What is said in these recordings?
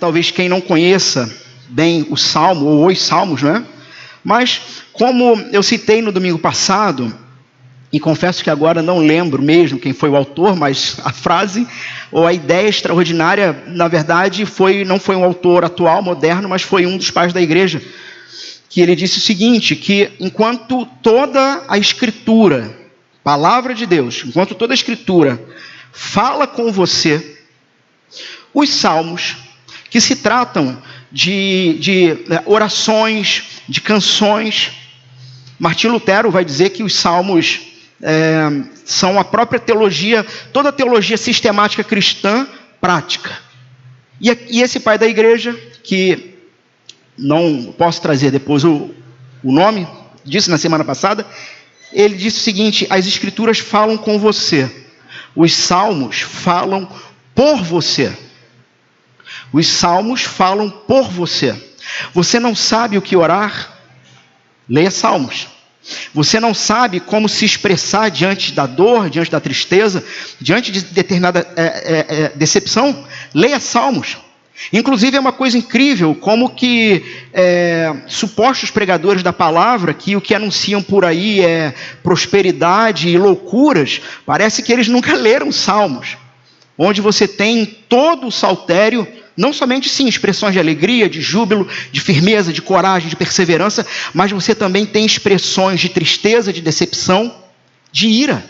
talvez quem não conheça bem o Salmo, ou os Salmos, não é? Mas, como eu citei no domingo passado, e confesso que agora não lembro mesmo quem foi o autor, mas a frase, ou a ideia extraordinária, na verdade, não foi um autor atual, moderno, mas foi um dos pais da igreja, que ele disse o seguinte, que enquanto toda a Escritura, palavra de Deus, enquanto toda a Escritura fala com você, os Salmos, que se tratam de orações, de canções, Martinho Lutero vai dizer que os Salmos são a própria teologia, toda a teologia sistemática cristã prática. E esse pai da igreja, que não posso trazer depois o nome, disse na semana passada, ele disse o seguinte: as Escrituras falam com você, os Salmos falam por você. Os Salmos falam por você. Você não sabe o que orar? Leia Salmos. Você não sabe como se expressar diante da dor, diante da tristeza, diante de determinada decepção? Leia Salmos. Inclusive é uma coisa incrível como que supostos pregadores da palavra, que o que anunciam por aí é prosperidade e loucuras, parece que eles nunca leram Salmos, onde você tem todo o saltério, não somente sim expressões de alegria, de júbilo, de firmeza, de coragem, de perseverança, mas você também tem expressões de tristeza, de decepção, de ira.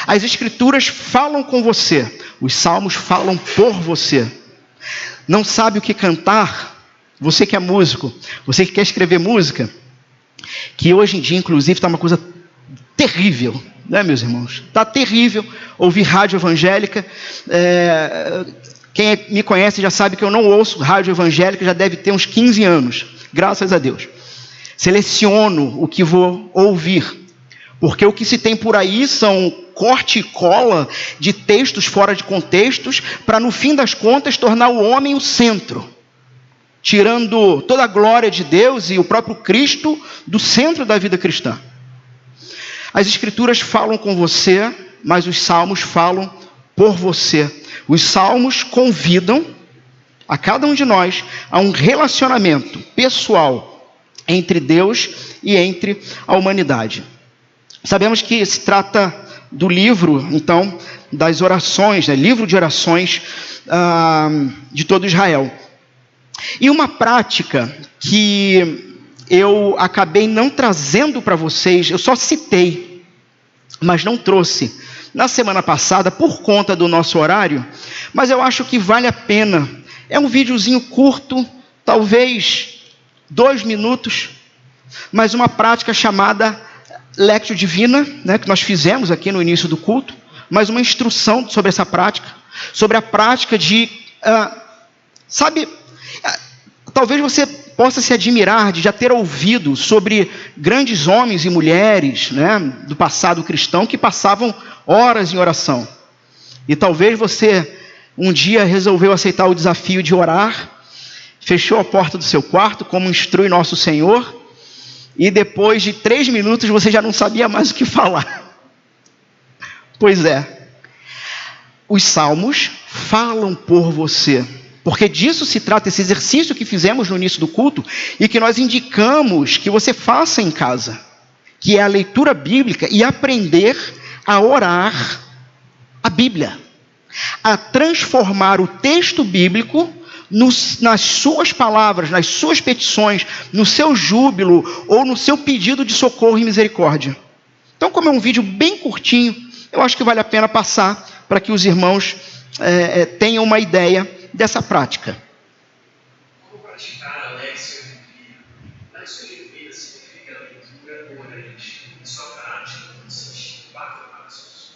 As Escrituras falam com você, os Salmos falam por você. Não sabe o que cantar? Você que é músico, você que quer escrever música, que hoje em dia inclusive está uma coisa terrível, né, meus irmãos? Está terrível ouvir rádio evangélica. Quem me conhece já sabe que eu não ouço rádio evangélica, já deve ter uns 15 anos, graças a Deus. Seleciono o que vou ouvir, porque o que se tem por aí são corte e cola de textos fora de contextos, para no fim das contas tornar o homem o centro, tirando toda a glória de Deus e o próprio Cristo do centro da vida cristã. As Escrituras falam com você, mas os Salmos falam por você. Os Salmos convidam a cada um de nós a um relacionamento pessoal entre Deus e entre a humanidade. Sabemos que se trata do livro, então, das orações, né? Livro de orações de todo Israel. E uma prática que eu acabei não trazendo para vocês, eu só citei, mas não trouxe na semana passada, por conta do nosso horário, mas eu acho que vale a pena. É um videozinho curto, talvez 2 minutos, mas uma prática chamada Lectio Divina, né, que nós fizemos aqui no início do culto, mas uma instrução sobre essa prática, sobre a prática de, talvez você possa se admirar de já ter ouvido sobre grandes homens e mulheres, né, do passado cristão que passavam horas em oração. E talvez você um dia resolveu aceitar o desafio de orar, fechou a porta do seu quarto, como instrui nosso Senhor, e depois de 3 minutos você já não sabia mais o que falar. Pois é, os Salmos falam por você, porque disso se trata esse exercício que fizemos no início do culto e que nós indicamos que você faça em casa, que é a leitura bíblica e aprender a orar a Bíblia, a transformar o texto bíblico nas suas palavras, nas suas petições, no seu júbilo ou no seu pedido de socorro e misericórdia. Então, como é um vídeo bem curtinho, eu acho que vale a pena passar para que os irmãos tenham uma ideia dessa prática. Como praticar a Lectio Divina? Lectio Divina significa leitura orante. Em sua prática consiste em 4 passos.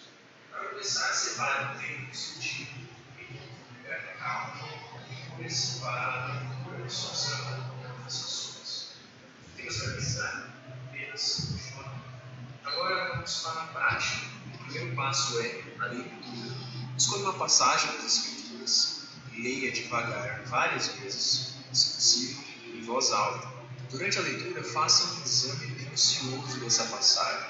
Para começar, separe um tempo discutido em um lugar calmo, e comece para a leitura de sua santa confessações. Temas para pensar apenas chora. Agora vamos para a prática. O primeiro passo é a leitura. Escolha uma passagem das Escrituras. Leia devagar, várias vezes, se possível, em voz alta. Durante a leitura, faça um exame minucioso dessa passagem.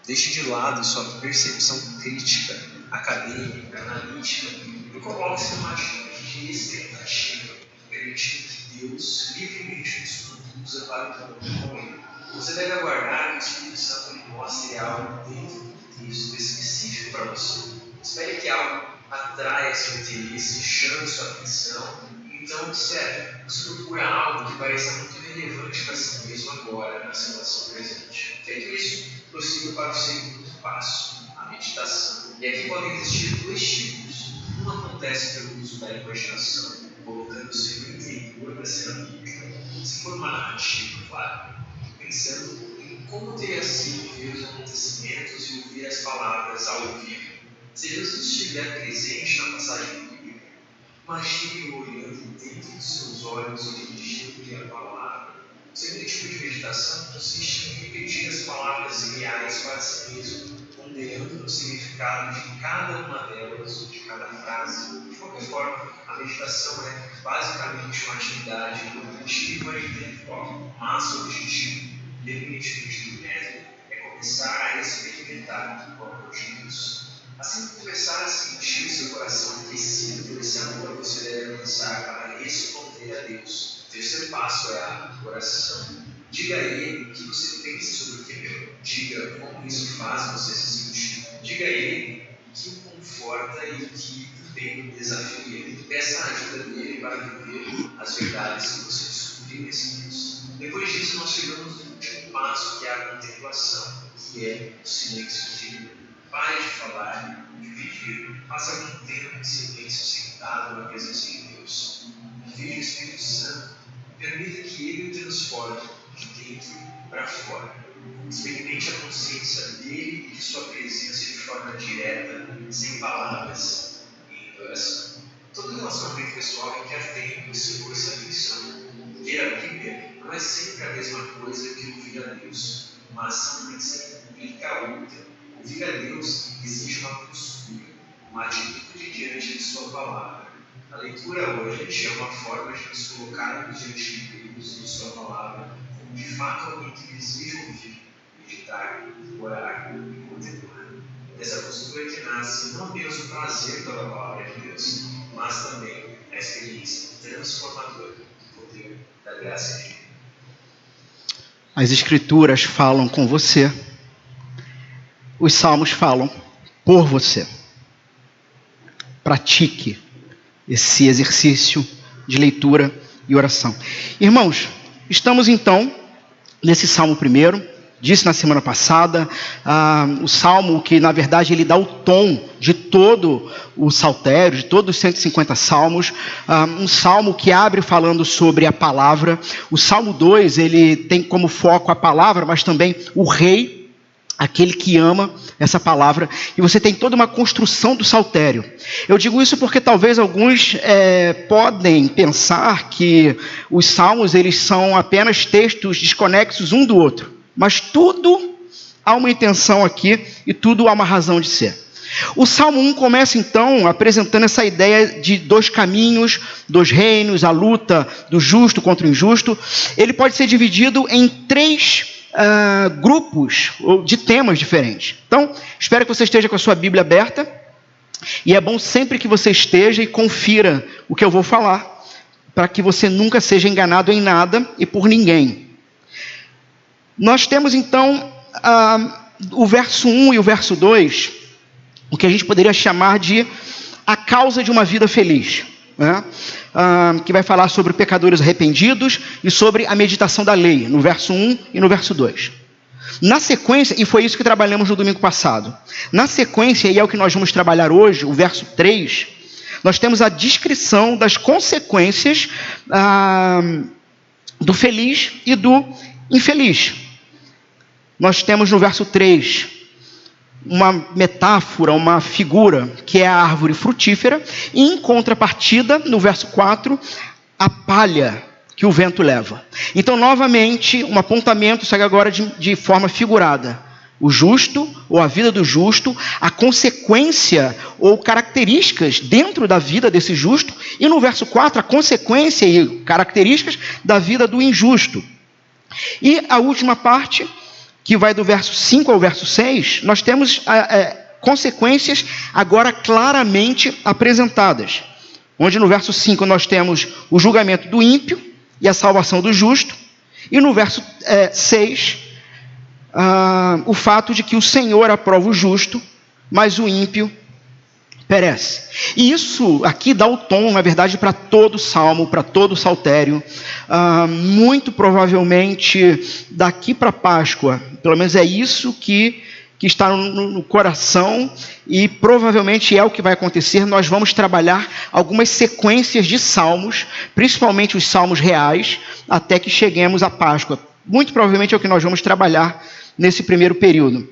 Deixe de lado sua percepção crítica, acadêmica, analítica, e coloque-se uma atitude de expectativa, permitindo que Deus livremente nos conduza para o caminho com Ele. Você deve aguardar que o Espírito Santo lhe mostre algo dentro do texto específico para você. Espere que algo atraia seu interesse, chame sua atenção, e então observe. Você procura algo que pareça muito relevante para si mesmo agora, na situação presente. Feito isso, prossiga para o segundo passo, a meditação. E aqui podem existir dois tipos. Um acontece pelo uso da imaginação, colocando-se no interior da cena bíblica. Se for uma narrativa, claro, pensando em como teria sido ver os acontecimentos e ouvir as palavras ao vivo. Se Jesus estiver presente na passagem bíblica, imagine-o olhando dentro de seus olhos e dirigindo-lhe a palavra. O segundo tipo de meditação consiste em repetir as palavras reais para si mesmo, ponderando no significado de cada uma delas ou de cada frase. De qualquer forma, a meditação é basicamente uma atividade cognitiva e intelectual, mas o objetivo, independentemente do método, é começar a experimentar o amor de Deus. Assim que começar a sentir seu coração aquecido por esse amor, você deve avançar para responder a Deus. O terceiro passo é a oração. Diga a Ele o que você pensa sobre o que é. Diga como isso faz você se sentir. Diga a Ele o que o conforta e o que também o desafia. Peça a ajuda dele para viver as verdades que você descobriu nesse Deus. Depois disso, nós chegamos no último passo, que é a contemplação, que é o silêncio interior. Pare de falar, de pedir. Passe algum tempo em silêncio sentado na presença de Deus. Convide o Espírito Santo. Permita que Ele o transforme de dentro para fora. Experimente a consciência dele e de sua presença de forma direta, sem palavras, em oração. Todo relacionamento pessoal requer tempo e esforço e atenção. Ler a Bíblia não é sempre a mesma coisa que ouvir a Deus. Uma ação nem sempre implica a outra. Ouvir a Deus exige uma postura, uma atitude diante de sua palavra. A leitura hoje é uma forma de nos colocarmos diante de Deus e de sua palavra, como de fato alguém que deseja ouvir, meditar, orar e contemplar. Dessa postura que nasce não apenas o prazer pela palavra de Deus, mas também a experiência transformadora do poder da graça de Deus. As Escrituras falam com você. Os salmos falam por você. Pratique esse exercício de leitura e oração. Irmãos, estamos então nesse Salmo 1, disse na semana passada, o Salmo que na verdade ele dá o tom de todo o saltério, de todos os 150 salmos, um salmo que abre falando sobre a palavra. O Salmo 2, ele tem como foco a palavra, mas também o rei, aquele que ama essa palavra, e você tem toda uma construção do saltério. Eu digo isso porque talvez alguns podem pensar que os salmos eles são apenas textos desconexos um do outro, mas tudo há uma intenção aqui e tudo há uma razão de ser. O Salmo 1 começa então apresentando essa ideia de dois caminhos, dois reinos, a luta do justo contra o injusto. Ele pode ser dividido em três grupos de temas diferentes. Então, espero que você esteja com a sua Bíblia aberta, e é bom sempre que você esteja e confira o que eu vou falar, para que você nunca seja enganado em nada e por ninguém. Nós temos então o verso 1 e o verso 2, o que a gente poderia chamar de a causa de uma vida feliz, né? Que vai falar sobre pecadores arrependidos e sobre a meditação da lei, no verso 1 e no verso 2. Na sequência, e foi isso que trabalhamos no domingo passado, na sequência, e é o que nós vamos trabalhar hoje, o verso 3, nós temos a descrição das consequências do feliz e do infeliz. Nós temos no verso 3 uma metáfora, uma figura, que é a árvore frutífera, e em contrapartida, no verso 4, a palha que o vento leva. Então, novamente, um apontamento, segue agora de forma figurada. O justo, ou a vida do justo, a consequência ou características dentro da vida desse justo, e no verso 4, a consequência e características da vida do injusto. E a última parte, que vai do verso 5 ao verso 6, nós temos consequências agora claramente apresentadas. onde no verso 5 nós temos o julgamento do ímpio e a salvação do justo, e no verso 6, o fato de que o Senhor aprova o justo, mas o ímpio perece. E isso aqui dá o tom, na verdade, para todo o salmo, para todo o saltério. Muito provavelmente, daqui para a Páscoa, pelo menos é isso que está no coração, e provavelmente é o que vai acontecer. Nós vamos trabalhar algumas sequências de salmos, principalmente os salmos reais, até que cheguemos à Páscoa. Muito provavelmente é o que nós vamos trabalhar nesse primeiro período.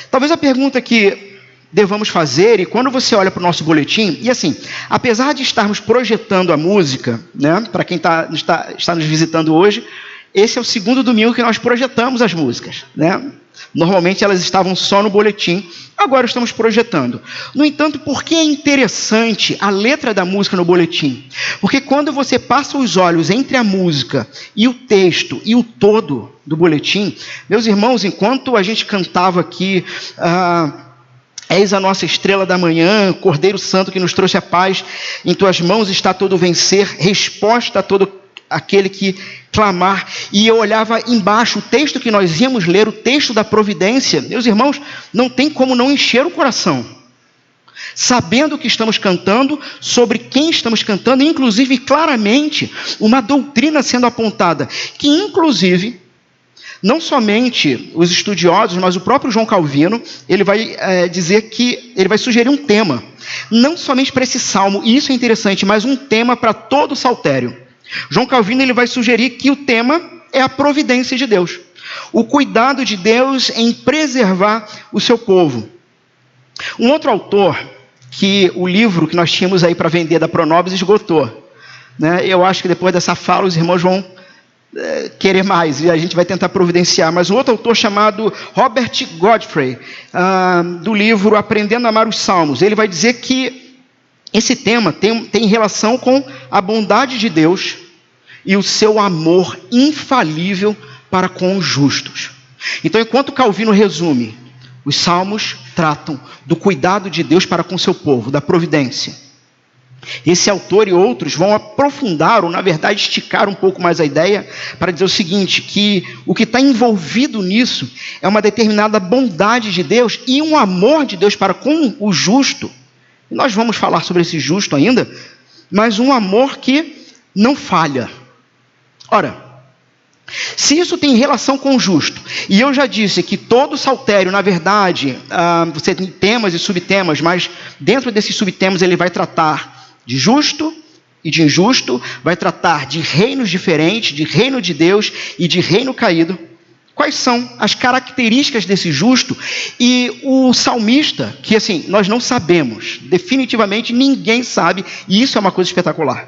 Talvez a pergunta que devamos fazer, e quando você olha para o nosso boletim, e assim, apesar de estarmos projetando a música, né, para quem está nos visitando hoje, esse é o segundo domingo que nós projetamos as músicas, né? Normalmente elas estavam só no boletim, agora estamos projetando. No entanto, por que é interessante a letra da música no boletim? Porque quando você passa os olhos entre a música e o texto e o todo do boletim, meus irmãos, enquanto a gente cantava aqui, eis a nossa estrela da manhã, Cordeiro Santo que nos trouxe a paz, em tuas mãos está todo vencer, resposta a todo aquele que clamar, e eu olhava embaixo o texto que nós íamos ler, o texto da providência. Meus irmãos, não tem como não encher o coração, sabendo o que estamos cantando, sobre quem estamos cantando, inclusive claramente uma doutrina sendo apontada, que inclusive não somente os estudiosos, mas o próprio João Calvino, ele vai dizer que ele vai sugerir um tema, não somente para esse salmo, e isso é interessante, mas um tema para todo o saltério. João Calvino ele vai sugerir que o tema é a providência de Deus, o cuidado de Deus em preservar o seu povo. Um outro autor, que o livro que nós tínhamos aí para vender da Pronobis esgotou, né? Eu acho que depois dessa fala os irmãos vão querer mais, e a gente vai tentar providenciar, mas um outro autor chamado Robert Godfrey, do livro Aprendendo a Amar os Salmos, ele vai dizer que esse tema tem relação com a bondade de Deus e o seu amor infalível para com os justos. Então, enquanto Calvino resume, os salmos tratam do cuidado de Deus para com o seu povo, da providência. Esse autor e outros vão aprofundar, ou na verdade esticar um pouco mais a ideia, para dizer o seguinte, que o que está envolvido nisso é uma determinada bondade de Deus e um amor de Deus para com o justo. Nós vamos falar sobre esse justo ainda, mas um amor que não falha. Ora, se isso tem relação com o justo, e eu já disse que todo saltério, na verdade, você tem temas e subtemas, mas dentro desses subtemas ele vai tratar de justo e de injusto, vai tratar de reinos diferentes, de reino de Deus e de reino caído. Quais são as características desse justo? E o salmista, que assim, nós não sabemos, definitivamente ninguém sabe, e isso é uma coisa espetacular.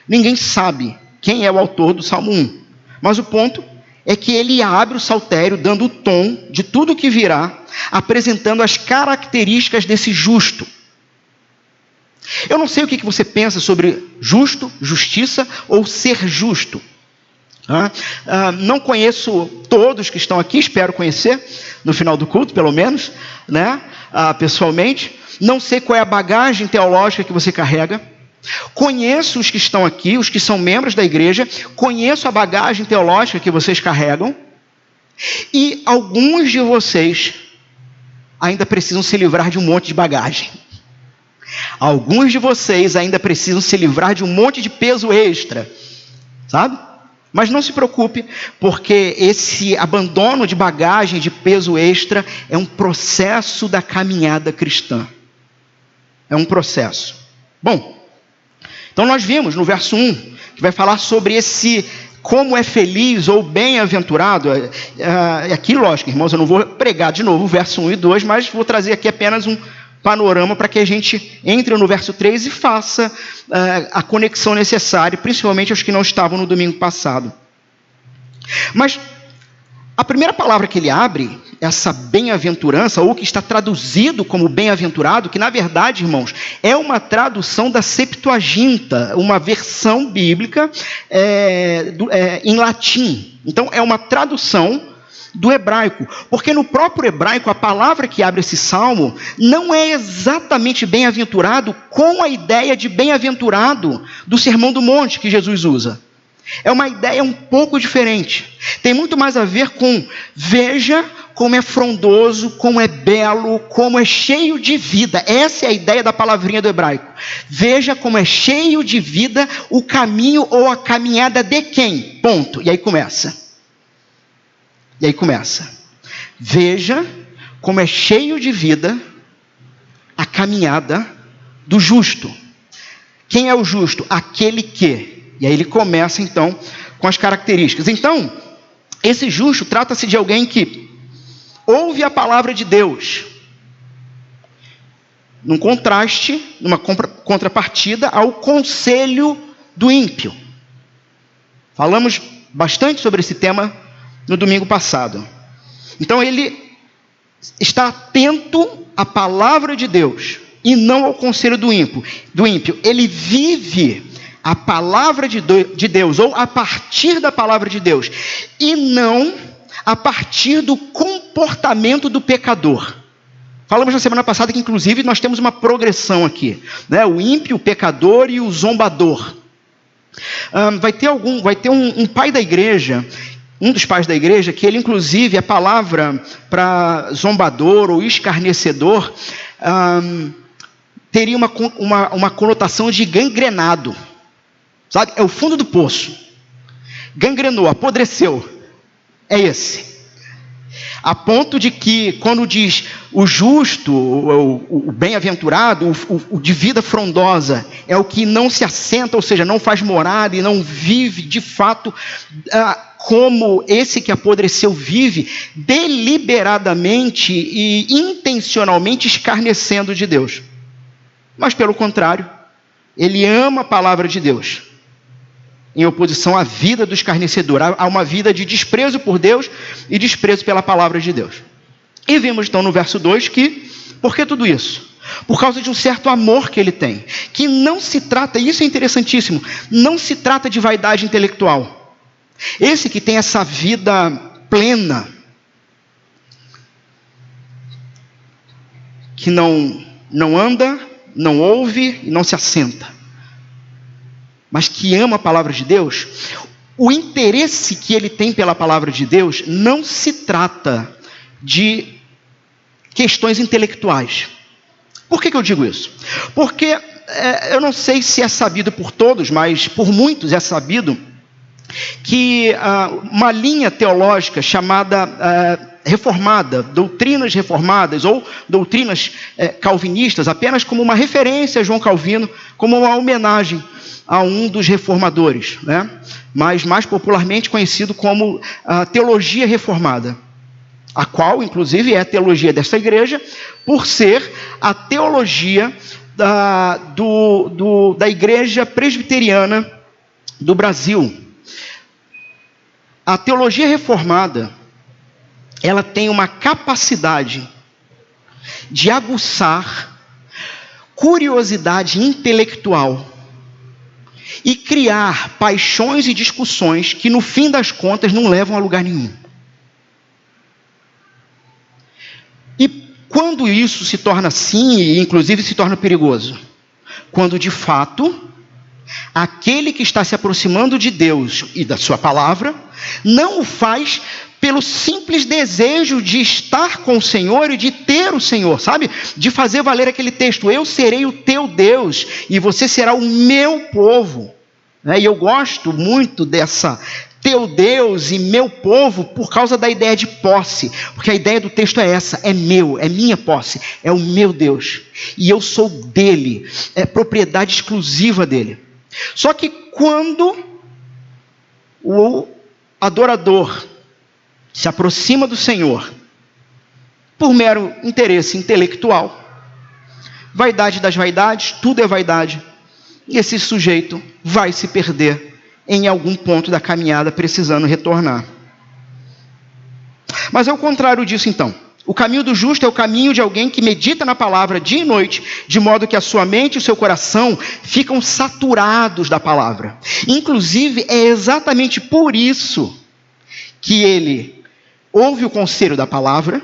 Ninguém sabe quem é o autor do Salmo 1. Mas o ponto é que ele abre o saltério, dando o tom de tudo que virá, apresentando as características desse justo. Eu não sei o que você pensa sobre justo, justiça ou ser justo. Não conheço todos que estão aqui, espero conhecer no final do culto, pelo menos, né? Pessoalmente. Não sei qual é a bagagem teológica que você carrega. Conheço os que estão aqui, os que são membros da igreja, conheço a bagagem teológica que vocês carregam, e alguns de vocês ainda precisam se livrar de um monte de bagagem. Alguns de vocês ainda precisam se livrar de um monte de peso extra, sabe? Mas não se preocupe, porque esse abandono de bagagem, de peso extra, é um processo da caminhada cristã. É um processo. Bom, então nós vimos no verso 1, que vai falar sobre esse como é feliz ou bem-aventurado. Aqui, lógico, irmãos, eu não vou pregar de novo o verso 1 e 2, mas vou trazer aqui apenas um panorama para que a gente entre no verso 3 e faça a conexão necessária, principalmente aos que não estavam no domingo passado. Mas a primeira palavra que ele abre, essa bem-aventurança, ou que está traduzido como bem-aventurado, que na verdade, irmãos, é uma tradução da Septuaginta, uma versão bíblica em latim. Então, é uma tradução do hebraico, porque no próprio hebraico a palavra que abre esse salmo não é exatamente bem-aventurado com a ideia de bem-aventurado do Sermão do Monte que Jesus usa. É uma ideia um pouco diferente. Tem muito mais a ver com veja como é frondoso, como é belo, como é cheio de vida. Essa é a ideia da palavrinha do hebraico. Veja como é cheio de vida o caminho ou a caminhada de quem? Ponto. E aí começa. Veja como é cheio de vida a caminhada do justo. Quem é o justo? Aquele que. E aí ele começa então com as características. Então, esse justo trata-se de alguém que ouve a palavra de Deus, num contraste, numa contrapartida ao conselho do ímpio. Falamos bastante sobre esse tema no domingo passado. Então ele está atento à palavra de Deus e não ao conselho do ímpio. Ele vive a palavra de Deus, ou a partir da palavra de Deus, e não a partir do comportamento do pecador. Falamos na semana passada que, inclusive, nós temos uma progressão aqui, né? O ímpio, o pecador e o zombador. Vai ter um pai da igreja, um dos pais da igreja, que ele, inclusive, a palavra para zombador ou escarnecedor teria uma conotação de gangrenado. Sabe? É o fundo do poço. Gangrenou, apodreceu. É esse. A ponto de que, quando diz o justo, o bem-aventurado, o de vida frondosa, é o que não se assenta, ou seja, não faz morada e não vive, de fato, como esse que apodreceu vive, deliberadamente e intencionalmente escarnecendo de Deus. Mas, pelo contrário, ele ama a palavra de Deus, em oposição à vida do escarnecedor, a uma vida de desprezo por Deus e desprezo pela palavra de Deus. E vimos então no verso 2 que, por que tudo isso? Por causa de um certo amor que ele tem, que não se trata, e isso é interessantíssimo, não se trata de vaidade intelectual. Esse que tem essa vida plena, que não anda, não ouve e não se assenta, mas que ama a palavra de Deus, o interesse que ele tem pela palavra de Deus não se trata de questões intelectuais. Por que eu digo isso? Porque eu não sei se é sabido por todos, mas por muitos é sabido que uma linha teológica chamada reformada, doutrinas reformadas ou doutrinas calvinistas, apenas como uma referência a João Calvino, como uma homenagem a um dos reformadores, né? Mas mais popularmente conhecido como a teologia reformada, a qual, inclusive, é a teologia desta igreja, por ser a teologia da igreja presbiteriana do Brasil. A teologia reformada, ela tem uma capacidade de aguçar curiosidade intelectual e criar paixões e discussões que, no fim das contas, não levam a lugar nenhum. E quando isso se torna assim, e inclusive se torna perigoso? Quando, de fato, aquele que está se aproximando de Deus e da sua palavra, não o faz pelo simples desejo de estar com o Senhor e de ter o Senhor, sabe? De fazer valer aquele texto, eu serei o teu Deus e você será o meu povo. E eu gosto muito dessa teu Deus e meu povo por causa da ideia de posse, porque a ideia do texto é essa, é meu, é minha posse, é o meu Deus, e eu sou dele, é propriedade exclusiva dele. Só que quando o adorador se aproxima do Senhor por mero interesse intelectual, vaidade das vaidades, tudo é vaidade, e esse sujeito vai se perder em algum ponto da caminhada, precisando retornar. Mas ao contrário disso, então, o caminho do justo é o caminho de alguém que medita na palavra dia e noite, de modo que a sua mente e o seu coração ficam saturados da palavra. Inclusive, é exatamente por isso que ele ouve o conselho da palavra,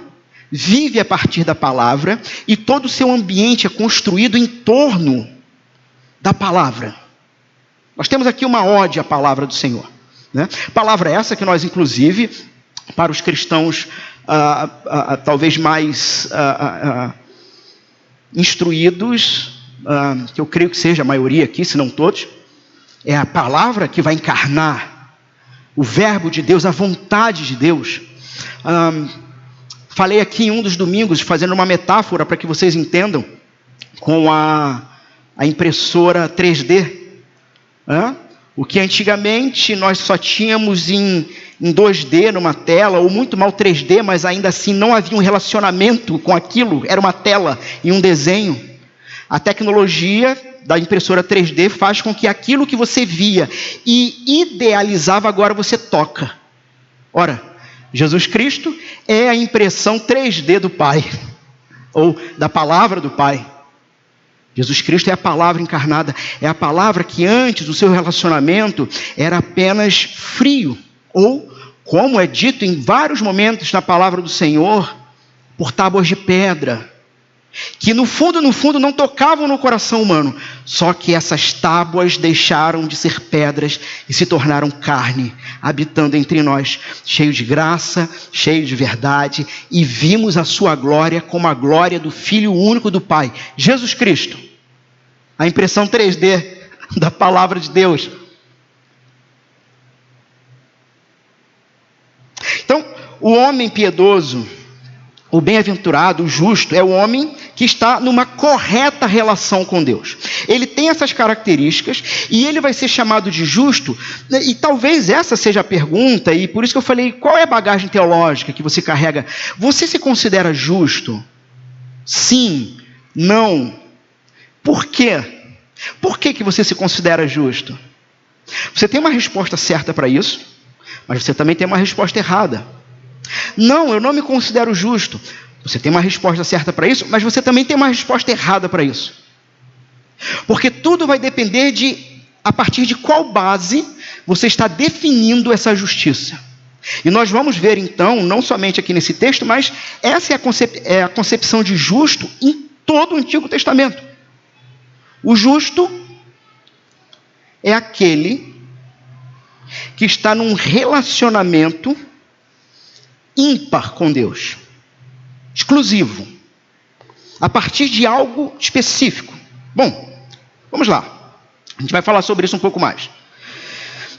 vive a partir da palavra, e todo o seu ambiente é construído em torno da palavra. Nós temos aqui uma ode à palavra do Senhor, né? Palavra essa que nós, inclusive, para os cristãos talvez mais instruídos, que eu creio que seja a maioria aqui, se não todos, é a palavra que vai encarnar o verbo de Deus, a vontade de Deus. Falei aqui em um dos domingos, fazendo uma metáfora para que vocês entendam, com a impressora 3D. O que antigamente nós só tínhamos em 2D numa tela, ou muito mal 3D, mas ainda assim não havia um relacionamento com aquilo, era uma tela e um desenho. A tecnologia da impressora 3D faz com que aquilo que você via e idealizava, agora você toca. Ora, Jesus Cristo é a impressão 3D do Pai, ou da palavra do Pai. Jesus Cristo é a palavra encarnada, é a palavra que antes do seu relacionamento era apenas frio, ou, como é dito em vários momentos na palavra do Senhor, por tábuas de pedra, que no fundo não tocavam no coração humano, só que essas tábuas deixaram de ser pedras e se tornaram carne, habitando entre nós, cheio de graça, cheio de verdade, e vimos a sua glória como a glória do Filho único do Pai, Jesus Cristo, a impressão 3D da palavra de Deus. Então, o homem piedoso, o bem-aventurado, o justo, é o homem que está numa correta relação com Deus. Ele tem essas características e ele vai ser chamado de justo, e talvez essa seja a pergunta, e por isso que eu falei, qual é a bagagem teológica que você carrega? Você se considera justo? Sim, não. Por quê? Por que você se considera justo? Você tem uma resposta certa para isso, mas você também tem uma resposta errada. Não, eu não me considero justo. Você tem uma resposta certa para isso, mas você também tem uma resposta errada para isso. Porque tudo vai depender de a partir de qual base você está definindo essa justiça. E nós vamos ver então, não somente aqui nesse texto, mas essa é a concepção de justo em todo o Antigo Testamento. O justo é aquele que está num relacionamento ímpar com Deus, exclusivo, a partir de algo específico. Bom, vamos lá, a gente vai falar sobre isso um pouco mais.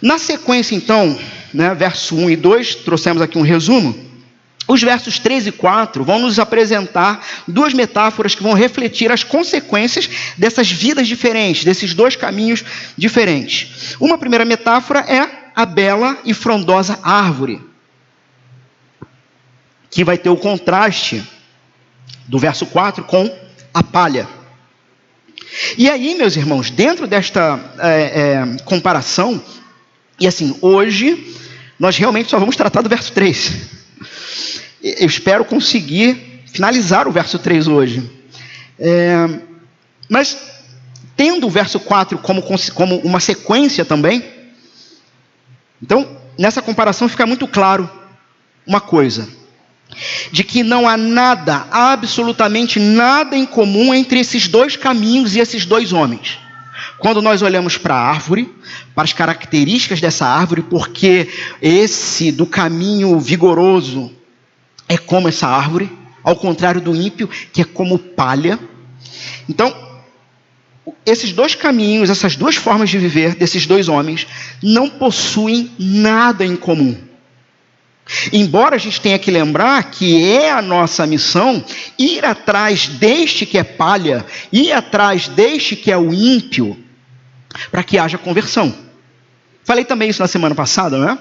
Na sequência então, verso 1 e 2, trouxemos aqui um resumo. Os versos 3 e 4 vão nos apresentar duas metáforas que vão refletir as consequências dessas vidas diferentes, desses dois caminhos diferentes. Uma primeira metáfora é a bela e frondosa árvore, que vai ter o contraste do verso 4 com a palha. E aí, meus irmãos, dentro desta comparação, e assim, hoje nós realmente só vamos tratar do verso 3. Eu espero conseguir finalizar o verso 3 hoje. Mas, tendo o verso 4 como uma sequência também, então, nessa comparação fica muito claro uma coisa, de que não há nada, absolutamente nada em comum entre esses dois caminhos e esses dois homens. Quando nós olhamos para a árvore, para as características dessa árvore, porque esse do caminho vigoroso é como essa árvore, ao contrário do ímpio, que é como palha. Então, esses dois caminhos, essas duas formas de viver desses dois homens, não possuem nada em comum. Embora a gente tenha que lembrar que é a nossa missão ir atrás deste que é palha, ir atrás deste que é o ímpio, para que haja conversão. Falei também isso na semana passada, né?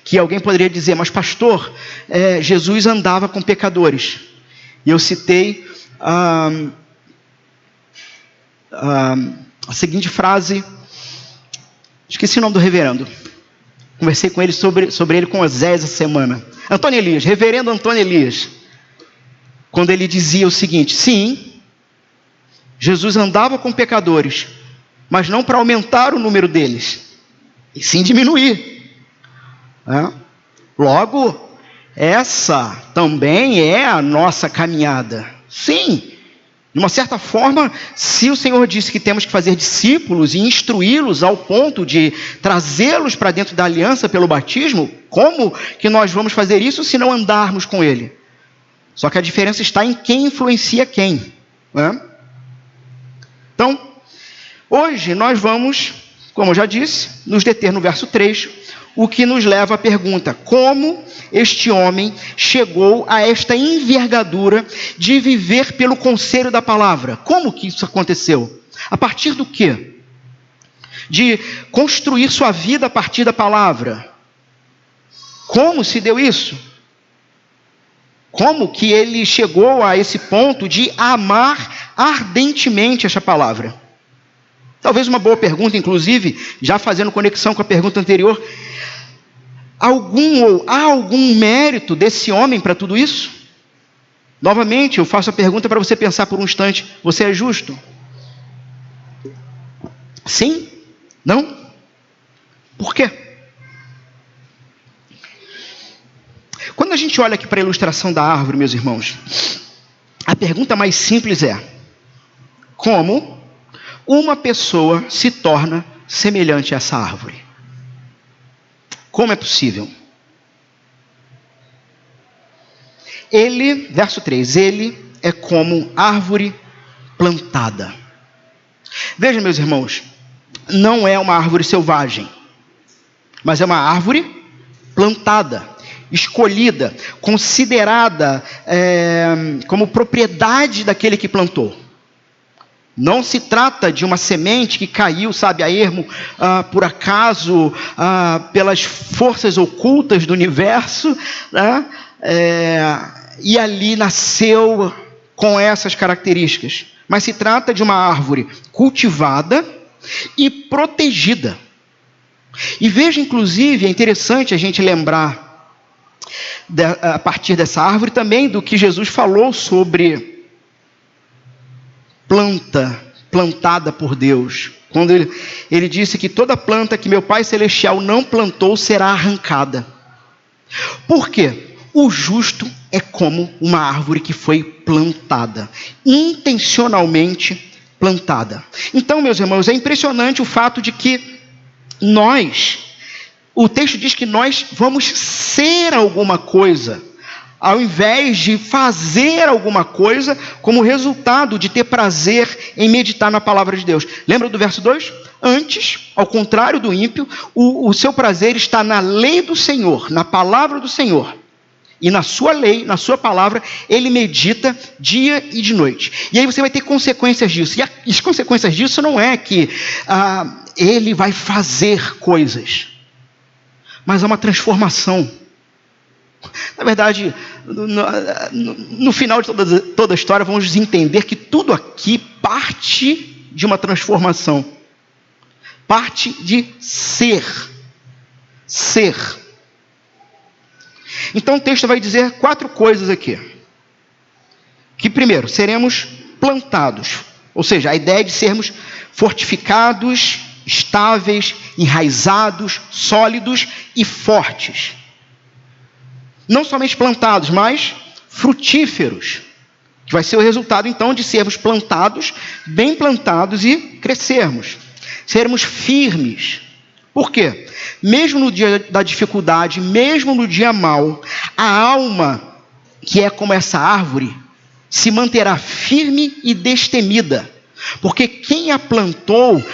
Que alguém poderia dizer, mas pastor, Jesus andava com pecadores. E eu citei a seguinte frase, esqueci o nome do reverendo. Conversei com ele sobre ele com Osés essa semana. Antônio Elias, reverendo Antônio Elias. Quando ele dizia o seguinte, sim, Jesus andava com pecadores, mas não para aumentar o número deles, e sim diminuir. Logo, essa também é a nossa caminhada. Sim, de uma certa forma, se o Senhor disse que temos que fazer discípulos e instruí-los ao ponto de trazê-los para dentro da aliança pelo batismo, como que nós vamos fazer isso se não andarmos com Ele? Só que a diferença está em quem influencia quem, né? Então, hoje nós vamos, como eu já disse, nos deter no verso 3, o que nos leva à pergunta: como este homem chegou a esta envergadura de viver pelo conselho da palavra? Como que isso aconteceu? A partir do quê? De construir sua vida a partir da palavra. Como se deu isso? Como que ele chegou a esse ponto de amar ardentemente essa palavra? Talvez uma boa pergunta, inclusive, já fazendo conexão com a pergunta anterior: há algum mérito desse homem para tudo isso? Novamente, eu faço a pergunta para você pensar por um instante: você é justo? Sim? Não? Por quê? Quando a gente olha aqui para a ilustração da árvore, meus irmãos, a pergunta mais simples é: como uma pessoa se torna semelhante a essa árvore? Como é possível? Ele, verso 3, ele é como árvore plantada. Veja, meus irmãos, não é uma árvore selvagem, mas é uma árvore plantada, escolhida, considerada como propriedade daquele que plantou. Não se trata de uma semente que caiu, sabe, a ermo, por acaso, pelas forças ocultas do universo, né? E ali nasceu com essas características. Mas se trata de uma árvore cultivada e protegida. E veja, inclusive, é interessante a gente lembrar, a partir dessa árvore, também do que Jesus falou sobre plantada por Deus. Quando ele disse que toda planta que meu Pai Celestial não plantou será arrancada. Por quê? O justo é como uma árvore que foi plantada, intencionalmente plantada. Então, meus irmãos, é impressionante o fato de que o texto diz que nós vamos ser alguma coisa, ao invés de fazer alguma coisa como resultado de ter prazer em meditar na palavra de Deus. Lembra do verso 2? Antes, ao contrário do ímpio, o seu prazer está na lei do Senhor, na palavra do Senhor. E na sua lei, na sua palavra, ele medita dia e de noite. E aí você vai ter consequências disso. E as consequências disso não é que ele vai fazer coisas, mas é uma transformação. Na verdade, no final de toda a história, vamos entender que tudo aqui parte de uma transformação. Parte de ser. Ser. Então o texto vai dizer 4 coisas aqui. Que primeiro, seremos plantados. Ou seja, a ideia de sermos fortificados, estáveis, enraizados, sólidos e fortes. Não somente plantados, mas frutíferos. Que vai ser o resultado então de sermos plantados, bem plantados e crescermos. Sermos firmes. Por quê? Mesmo no dia da dificuldade, mesmo no dia mau, a alma, que é como essa árvore, se manterá firme e destemida. Porque quem a plantou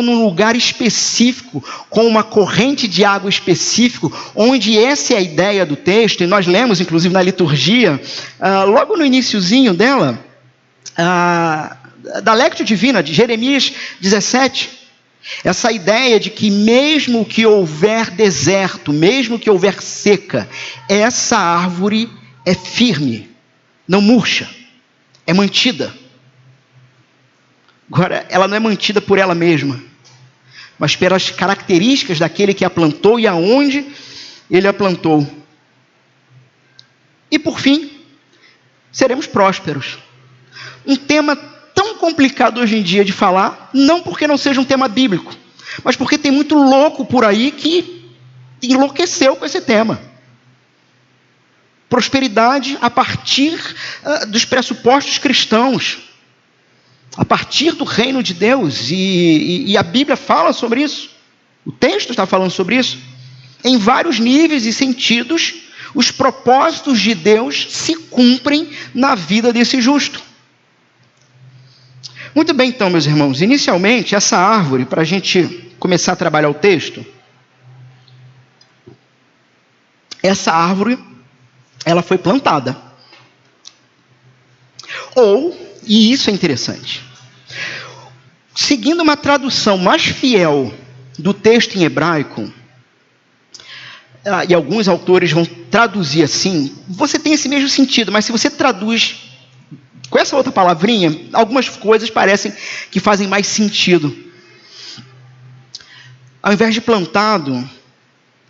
num lugar específico, com uma corrente de água específico, onde essa é a ideia do texto, e nós lemos, inclusive, na liturgia, logo no iniciozinho dela, da Lectio Divina, de Jeremias 17, essa ideia de que mesmo que houver deserto, mesmo que houver seca, essa árvore é firme, não murcha, é mantida. Agora, ela não é mantida por ela mesma, mas pelas características daquele que a plantou e aonde ele a plantou. E por fim, seremos prósperos. Um tema tão complicado hoje em dia de falar, não porque não seja um tema bíblico, mas porque tem muito louco por aí que enlouqueceu com esse tema. prosperidade a partir dos pressupostos cristãos, a partir do reino de Deus, e a Bíblia fala sobre isso, o texto está falando sobre isso, em vários níveis e sentidos. Os propósitos de Deus se cumprem na vida desse justo. Muito bem, então, meus irmãos, inicialmente, essa árvore, para a gente começar a trabalhar o texto, essa árvore, ela foi plantada. E isso é interessante, seguindo uma tradução mais fiel do texto em hebraico, e alguns autores vão traduzir assim, você tem esse mesmo sentido, mas se você traduz com essa outra palavrinha, algumas coisas parecem que fazem mais sentido. Ao invés de plantado,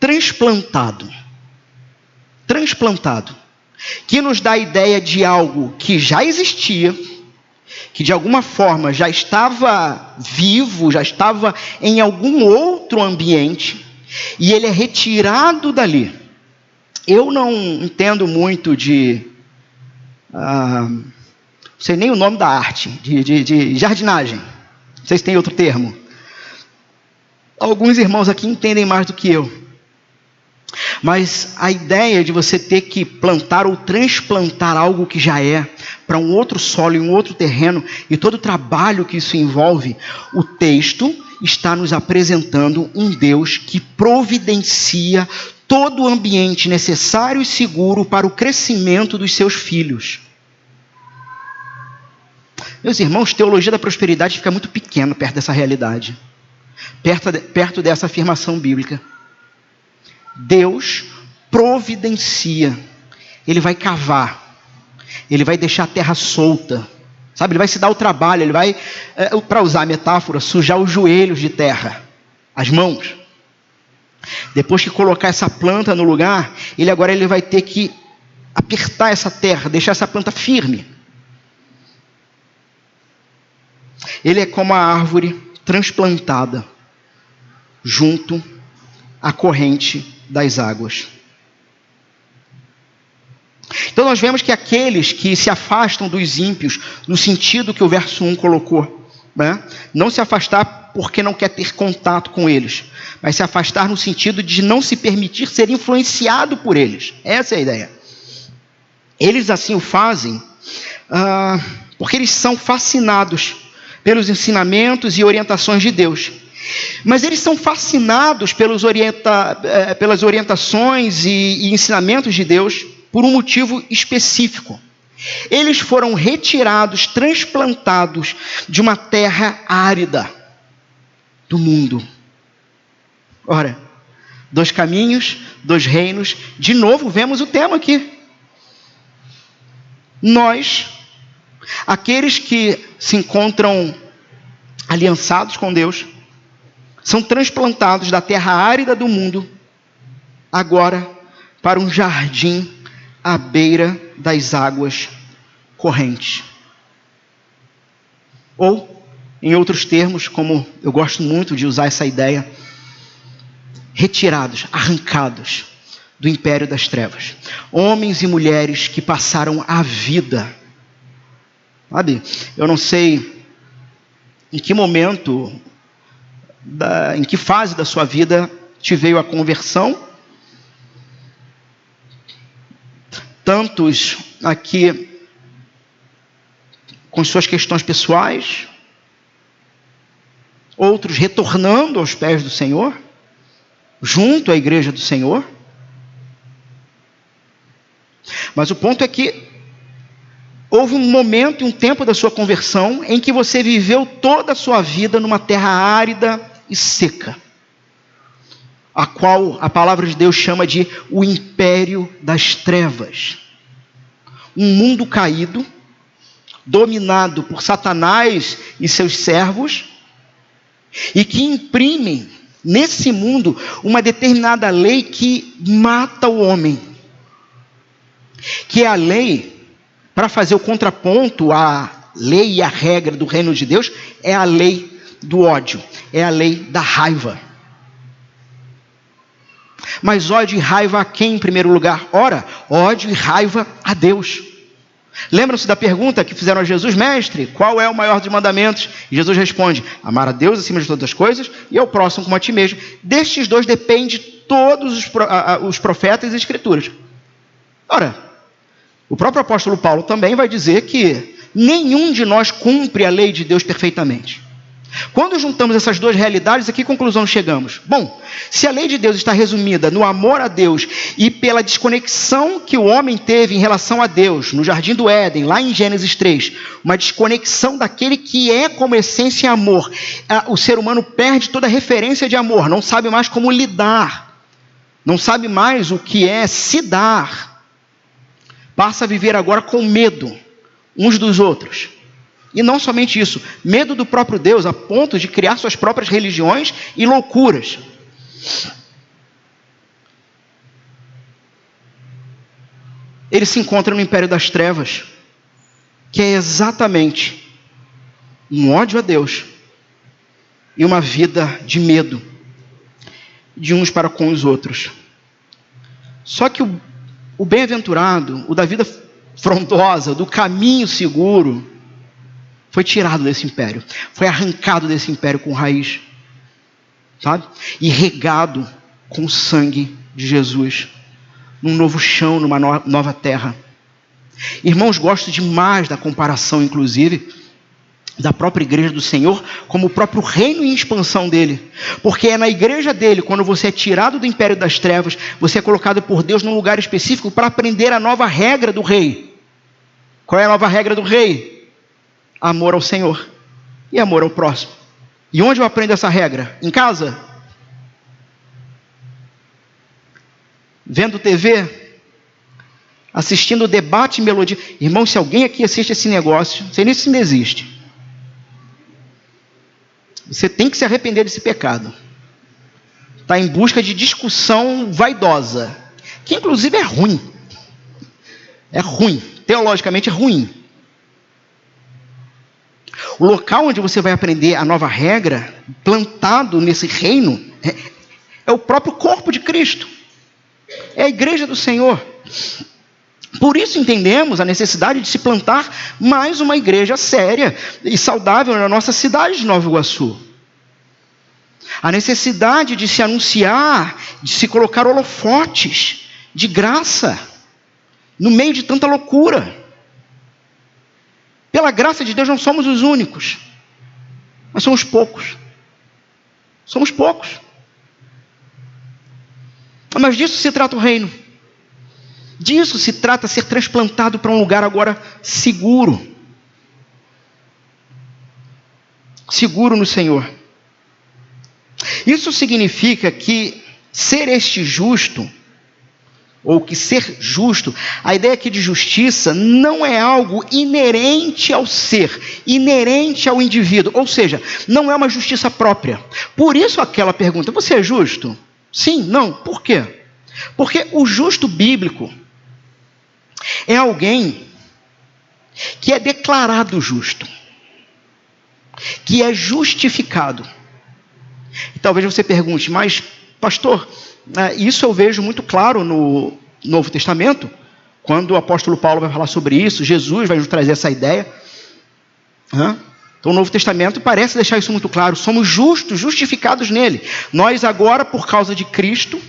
transplantado, que nos dá a ideia de algo que já existia, que de alguma forma já estava vivo, já estava em algum outro ambiente, e ele é retirado dali. Eu não entendo muito de... não sei nem o nome da arte, de jardinagem. Não sei se tem outro termo. Alguns irmãos aqui entendem mais do que eu. Mas a ideia de você ter que plantar ou transplantar algo que já é para um outro solo e um outro terreno, e todo o trabalho que isso envolve, o texto está nos apresentando um Deus que providencia todo o ambiente necessário e seguro para o crescimento dos seus filhos. Meus irmãos, teologia da prosperidade fica muito pequena perto dessa realidade, perto dessa afirmação bíblica. Deus providencia, Ele vai cavar, Ele vai deixar a terra solta, sabe? Ele vai se dar o trabalho, Ele vai, para usar a metáfora, sujar os joelhos de terra, as mãos. Depois que colocar essa planta no lugar, Ele vai ter que apertar essa terra, deixar essa planta firme. Ele é como a árvore transplantada junto à corrente das águas. Então nós vemos que aqueles que se afastam dos ímpios, no sentido que o verso 1 colocou, né? Não se afastar porque não quer ter contato com eles, mas se afastar no sentido de não se permitir ser influenciado por eles. Essa é a ideia. Eles assim o fazem porque eles são fascinados pelos ensinamentos e orientações de Deus. Mas eles são fascinados pelas orientações e ensinamentos de Deus por um motivo específico. Eles foram retirados, transplantados de uma terra árida do mundo. Ora, 2 caminhos, 2 reinos. De novo, vemos o tema aqui. Nós, aqueles que se encontram aliançados com Deus, são transplantados da terra árida do mundo, agora para um jardim à beira das águas correntes. Ou, em outros termos, como eu gosto muito de usar essa ideia, retirados, arrancados do império das trevas. Homens e mulheres que passaram a vida. Sabe, eu não sei em que momento, em que fase da sua vida te veio a conversão. Tantos aqui com suas questões pessoais, outros retornando aos pés do Senhor, junto à igreja do Senhor. Mas o ponto é que houve um momento e um tempo da sua conversão em que você viveu toda a sua vida numa terra árida e seca, a qual a palavra de Deus chama de o império das trevas. Um mundo caído, dominado por Satanás e seus servos, e que imprimem nesse mundo uma determinada lei que mata o homem, que é a lei, para fazer o contraponto à lei e à regra do reino de Deus, é a lei do ódio, é a lei da raiva. Mas ódio e raiva a quem em primeiro lugar? Ora, ódio e raiva a Deus. Lembram-se da pergunta que fizeram a Jesus: mestre, qual é o maior dos mandamentos? E Jesus responde: amar a Deus acima de todas as coisas e ao próximo como a ti mesmo. Destes dois depende todos os profetas e as escrituras. Ora, o próprio apóstolo Paulo também vai dizer que nenhum de nós cumpre a lei de Deus perfeitamente. Quando juntamos essas duas realidades, a que conclusão chegamos? Bom, se a lei de Deus está resumida no amor a Deus e pela desconexão que o homem teve em relação a Deus, no Jardim do Éden, lá em Gênesis 3, uma desconexão daquele que é como essência amor, o ser humano perde toda referência de amor, não sabe mais como lidar, não sabe mais o que é se dar, passa a viver agora com medo uns dos outros. E não somente isso, medo do próprio Deus, a ponto de criar suas próprias religiões e loucuras. Ele se encontra no império das trevas, que é exatamente um ódio a Deus e uma vida de medo de uns para com os outros. Só que o bem-aventurado, o da vida frondosa, do caminho seguro, foi tirado desse império, foi arrancado desse império com raiz, sabe? E regado com o sangue de Jesus, num novo chão, numa nova terra. Irmãos, gosto demais da comparação, inclusive, da própria igreja do Senhor, como o próprio reino em expansão dele, porque é na igreja dele, quando você é tirado do império das trevas, você é colocado por Deus num lugar específico para aprender a nova regra do rei. Qual é a nova regra do rei? Amor ao Senhor e amor ao próximo. E onde eu aprendo essa regra? Em casa? Vendo TV? Assistindo debate e melodia? Irmão, se alguém aqui assiste esse negócio, não sei nem se ainda existe, você tem que se arrepender desse pecado. Está em busca de discussão vaidosa, que inclusive é ruim. É ruim, teologicamente é ruim. O local onde você vai aprender a nova regra, plantado nesse reino, é o próprio corpo de Cristo. É a igreja do Senhor. Por isso entendemos a necessidade de se plantar mais uma igreja séria e saudável na nossa cidade de Nova Iguaçu. A necessidade de se anunciar, de se colocar holofotes de graça, no meio de tanta loucura. Pela graça de Deus não somos os únicos, mas somos poucos. Somos poucos. Mas disso se trata o reino. Disso se trata ser transplantado para um lugar agora seguro. Seguro no Senhor. Isso significa que ser este justo, ou que ser justo, a ideia aqui de justiça não é algo inerente ao ser, inerente ao indivíduo, ou seja, não é uma justiça própria. Por isso aquela pergunta: você é justo? Sim, não, por quê? Porque o justo bíblico é alguém que é declarado justo, que é justificado. E talvez você pergunte: mas pastor, isso eu vejo muito claro no Novo Testamento, quando o apóstolo Paulo vai falar sobre isso, Jesus vai nos trazer essa ideia. Então o Novo Testamento parece deixar isso muito claro, somos justos, justificados nele. Nós agora, por causa de Cristo,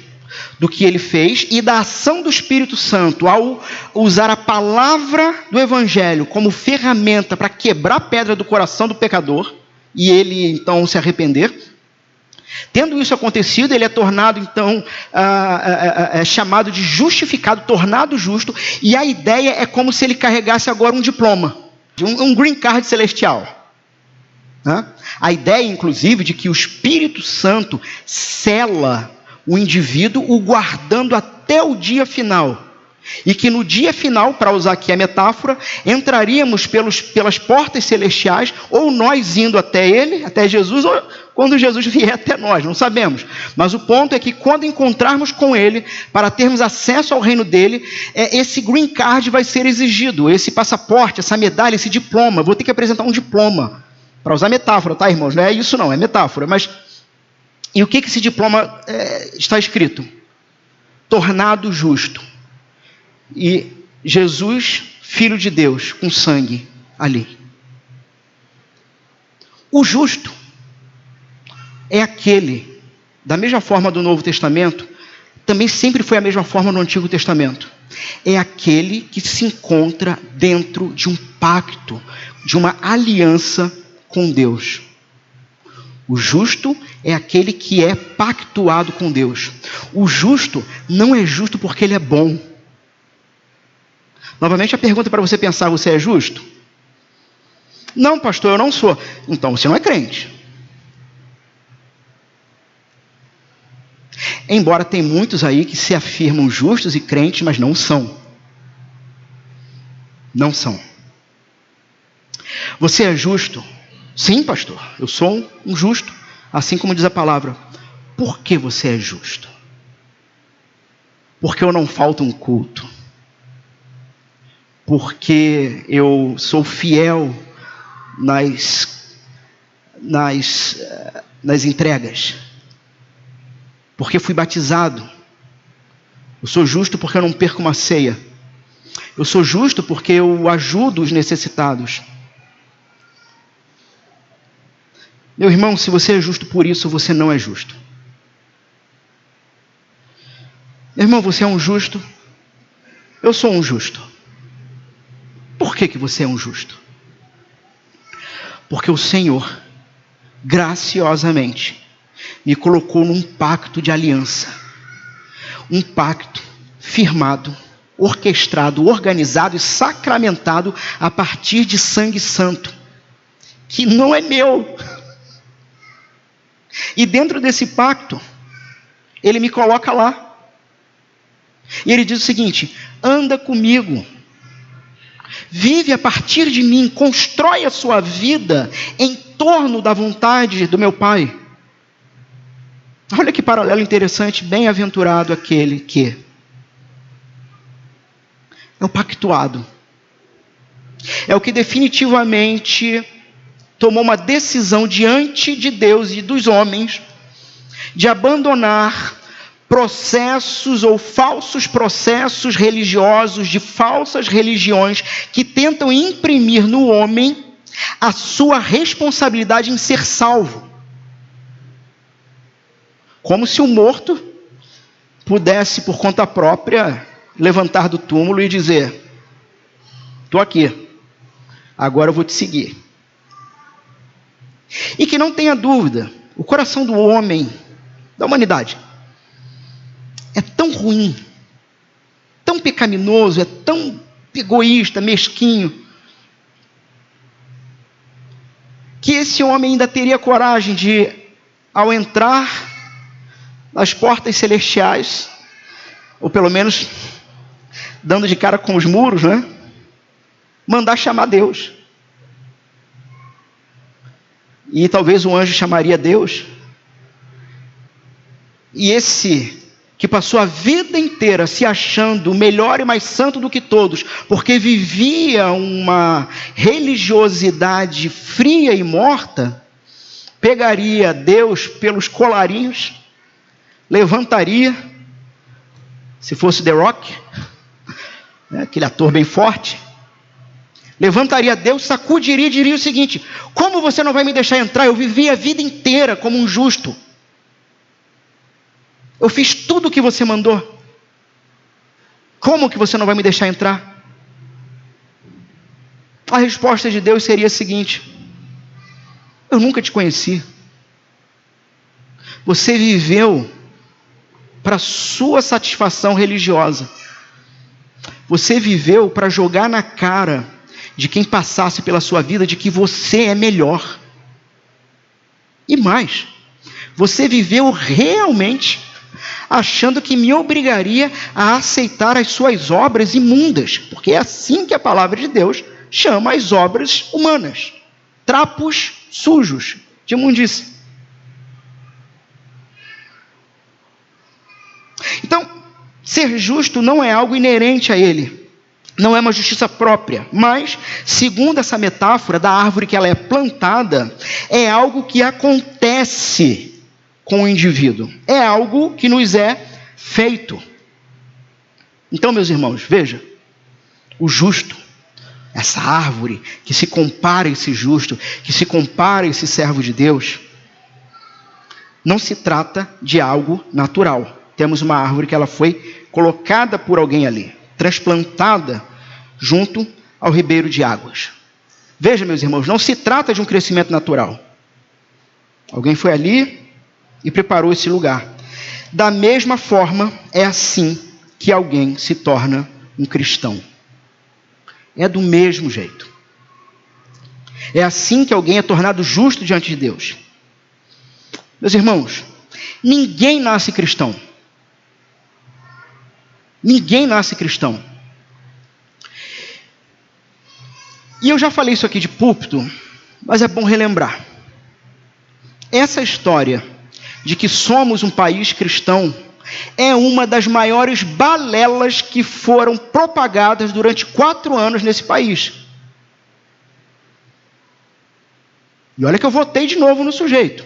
do que ele fez e da ação do Espírito Santo, ao usar a palavra do Evangelho como ferramenta para quebrar a pedra do coração do pecador, e ele então se arrepender. Tendo isso acontecido, ele é tornado, então, chamado de justificado, tornado justo, e a ideia é como se ele carregasse agora um diploma, um green card celestial. A ideia, inclusive, de que o Espírito Santo sela o indivíduo, o guardando até o dia final. E que no dia final, para usar aqui a metáfora, entraríamos pelas portas celestiais, ou nós indo até ele, até Jesus, ou quando Jesus vier até nós, não sabemos. Mas o ponto é que quando encontrarmos com ele, para termos acesso ao reino dele, esse green card vai ser exigido, esse passaporte, essa medalha, esse diploma. Vou ter que apresentar um diploma, para usar metáfora, tá, irmãos? Não é isso não, é metáfora. Mas e o que esse diploma está escrito? tornado justo. E Jesus, Filho de Deus, com sangue ali. O justo é aquele, da mesma forma do Novo Testamento, também sempre foi a mesma forma no Antigo Testamento. É aquele que se encontra dentro de um pacto, de uma aliança com Deus. O justo é aquele que é pactuado com Deus. O justo não é justo porque ele é bom. Novamente a pergunta para você pensar: você é justo? Não, pastor, eu não sou. Então você não é crente. Embora tem muitos aí que se afirmam justos e crentes, mas não são. Não são. Você é justo? Sim, pastor, eu sou um justo, assim como diz a palavra. Por que você é justo? Porque eu não falto um culto. Porque eu sou fiel nas entregas. Porque fui batizado. Eu sou justo porque eu não perco uma ceia. Eu sou justo porque eu ajudo os necessitados. Meu irmão, se você é justo por isso, você não é justo. Meu irmão, você é um justo? Eu sou um justo. Por que você é um justo? Porque o Senhor, graciosamente, me colocou num pacto de aliança. Um pacto firmado, orquestrado, organizado e sacramentado a partir de sangue santo, que não é meu. E dentro desse pacto, ele me coloca lá. E ele diz o seguinte: anda comigo. Vive a partir de mim, constrói a sua vida em torno da vontade do meu Pai. Olha que paralelo interessante, bem-aventurado aquele que é o pactuado. É o que definitivamente tomou uma decisão diante de Deus e dos homens de abandonar processos ou falsos processos religiosos, de falsas religiões que tentam imprimir no homem a sua responsabilidade em ser salvo. Como se o morto pudesse, por conta própria, levantar do túmulo e dizer: estou aqui, agora eu vou te seguir. E que não tenha dúvida, o coração do homem, da humanidade, é tão ruim, tão pecaminoso, é tão egoísta, mesquinho, que esse homem ainda teria coragem de, ao entrar nas portas celestiais, ou pelo menos dando de cara com os muros, né? Mandar chamar Deus. E talvez o anjo chamaria Deus. E esse que passou a vida inteira se achando melhor e mais santo do que todos, porque vivia uma religiosidade fria e morta, pegaria Deus pelos colarinhos, levantaria, se fosse The Rock, né, aquele ator bem forte, levantaria Deus, sacudiria e diria o seguinte: como você não vai me deixar entrar? Eu vivi a vida inteira como um justo. Eu fiz tudo o que você mandou. Como que você não vai me deixar entrar? A resposta de Deus seria a seguinte: eu nunca te conheci. Você viveu para sua satisfação religiosa. Você viveu para jogar na cara de quem passasse pela sua vida de que você é melhor. E mais, você viveu realmente achando que me obrigaria a aceitar as suas obras imundas, porque é assim que a palavra de Deus chama as obras humanas: trapos sujos de imundícia. Então, ser justo não é algo inerente a ele, não é uma justiça própria, mas, segundo essa metáfora da árvore que ela é plantada, é algo que acontece com o indivíduo, é algo que nos é feito. Então, meus irmãos, veja, o justo, essa árvore que se compara a esse justo, que se compara a esse servo de Deus, não se trata de algo natural. Temos uma árvore que ela foi colocada por alguém ali, transplantada junto ao ribeiro de águas. Veja, meus irmãos, não se trata de um crescimento natural. Alguém foi ali e preparou esse lugar. Da mesma forma, é assim que alguém se torna um cristão. É do mesmo jeito. É assim que alguém é tornado justo diante de Deus. Meus irmãos, ninguém nasce cristão. Ninguém nasce cristão. E eu já falei isso aqui de púlpito, mas é bom relembrar. Essa história de que somos um país cristão é uma das maiores balelas que foram propagadas durante 4 anos nesse país. E olha que eu votei de novo no sujeito.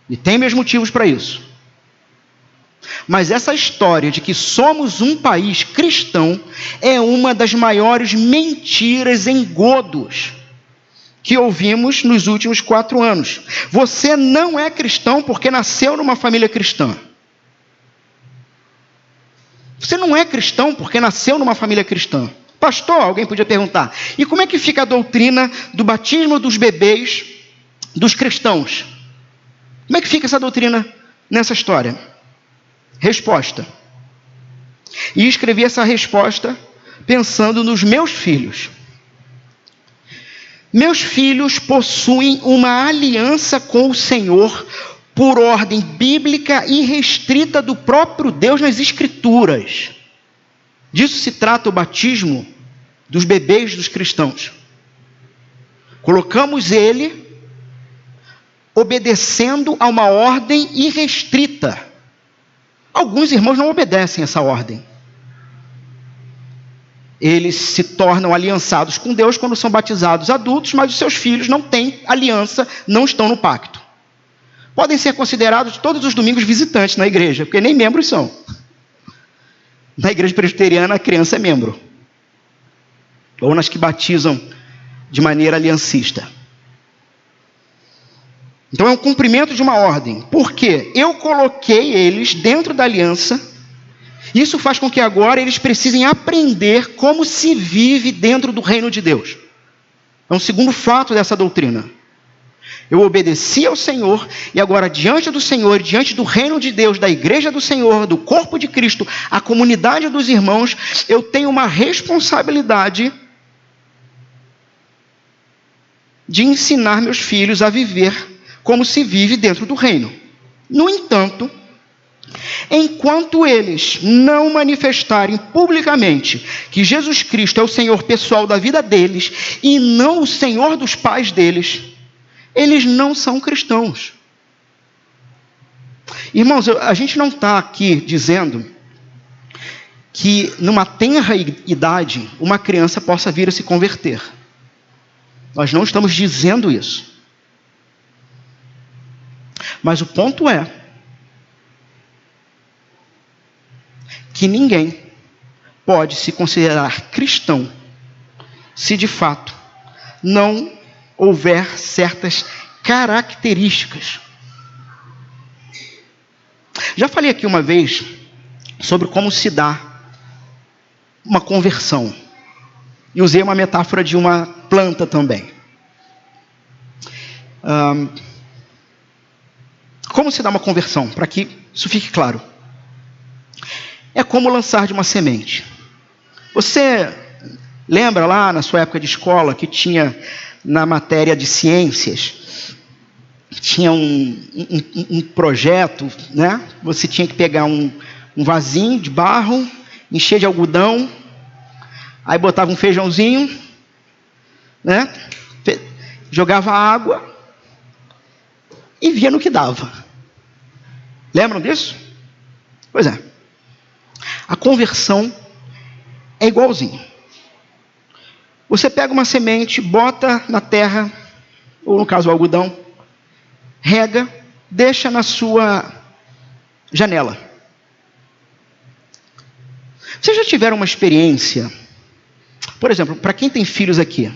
E tem meus motivos para isso. Mas essa história de que somos um país cristão é uma das maiores mentiras, engodos que ouvimos nos últimos 4 anos. Você não é cristão porque nasceu numa família cristã. Você não é cristão porque nasceu numa família cristã. Pastor, alguém podia perguntar, e como é que fica a doutrina do batismo dos bebês dos cristãos? Como é que fica essa doutrina nessa história? Resposta. E escrevi essa resposta pensando nos meus filhos. Meus filhos possuem uma aliança com o Senhor por ordem bíblica e restrita do próprio Deus nas Escrituras. Disso se trata o batismo dos bebês dos cristãos. Colocamos ele obedecendo a uma ordem irrestrita. Alguns irmãos não obedecem essa ordem. Eles se tornam aliançados com Deus quando são batizados adultos, mas os seus filhos não têm aliança, não estão no pacto. Podem ser considerados todos os domingos visitantes na igreja, porque nem membros são. Na igreja presbiteriana, a criança é membro. Ou nas que batizam de maneira aliancista. Então é um cumprimento de uma ordem. Por quê? Eu coloquei eles dentro da aliança. Isso faz com que agora eles precisem aprender como se vive dentro do reino de Deus. É um segundo fato dessa doutrina. Eu obedeci ao Senhor e agora diante do Senhor, diante do reino de Deus, da igreja do Senhor, do corpo de Cristo, a comunidade dos irmãos, eu tenho uma responsabilidade de ensinar meus filhos a viver como se vive dentro do reino. No entanto, enquanto eles não manifestarem publicamente que Jesus Cristo é o Senhor pessoal da vida deles e não o Senhor dos pais deles, eles não são cristãos. Irmãos, a gente não está aqui dizendo que numa tenra idade uma criança possa vir a se converter. Nós não estamos dizendo isso. Mas o ponto é que ninguém pode se considerar cristão se de fato não houver certas características. Já falei aqui uma vez sobre como se dá uma conversão. E usei uma metáfora de uma planta também. Como se dá uma conversão? Para que isso fique claro. É como lançar de uma semente. Você lembra lá na sua época de escola que tinha na matéria de ciências, tinha um projeto, né? Você tinha que pegar um vasinho de barro, encher de algodão, aí botava um feijãozinho, né? Jogava água e via no que dava. Lembram disso? Pois é. A conversão é igualzinho. Você pega uma semente, bota na terra, ou no caso o algodão, rega, deixa na sua janela. Vocês já tiveram uma experiência, por exemplo, para quem tem filhos aqui,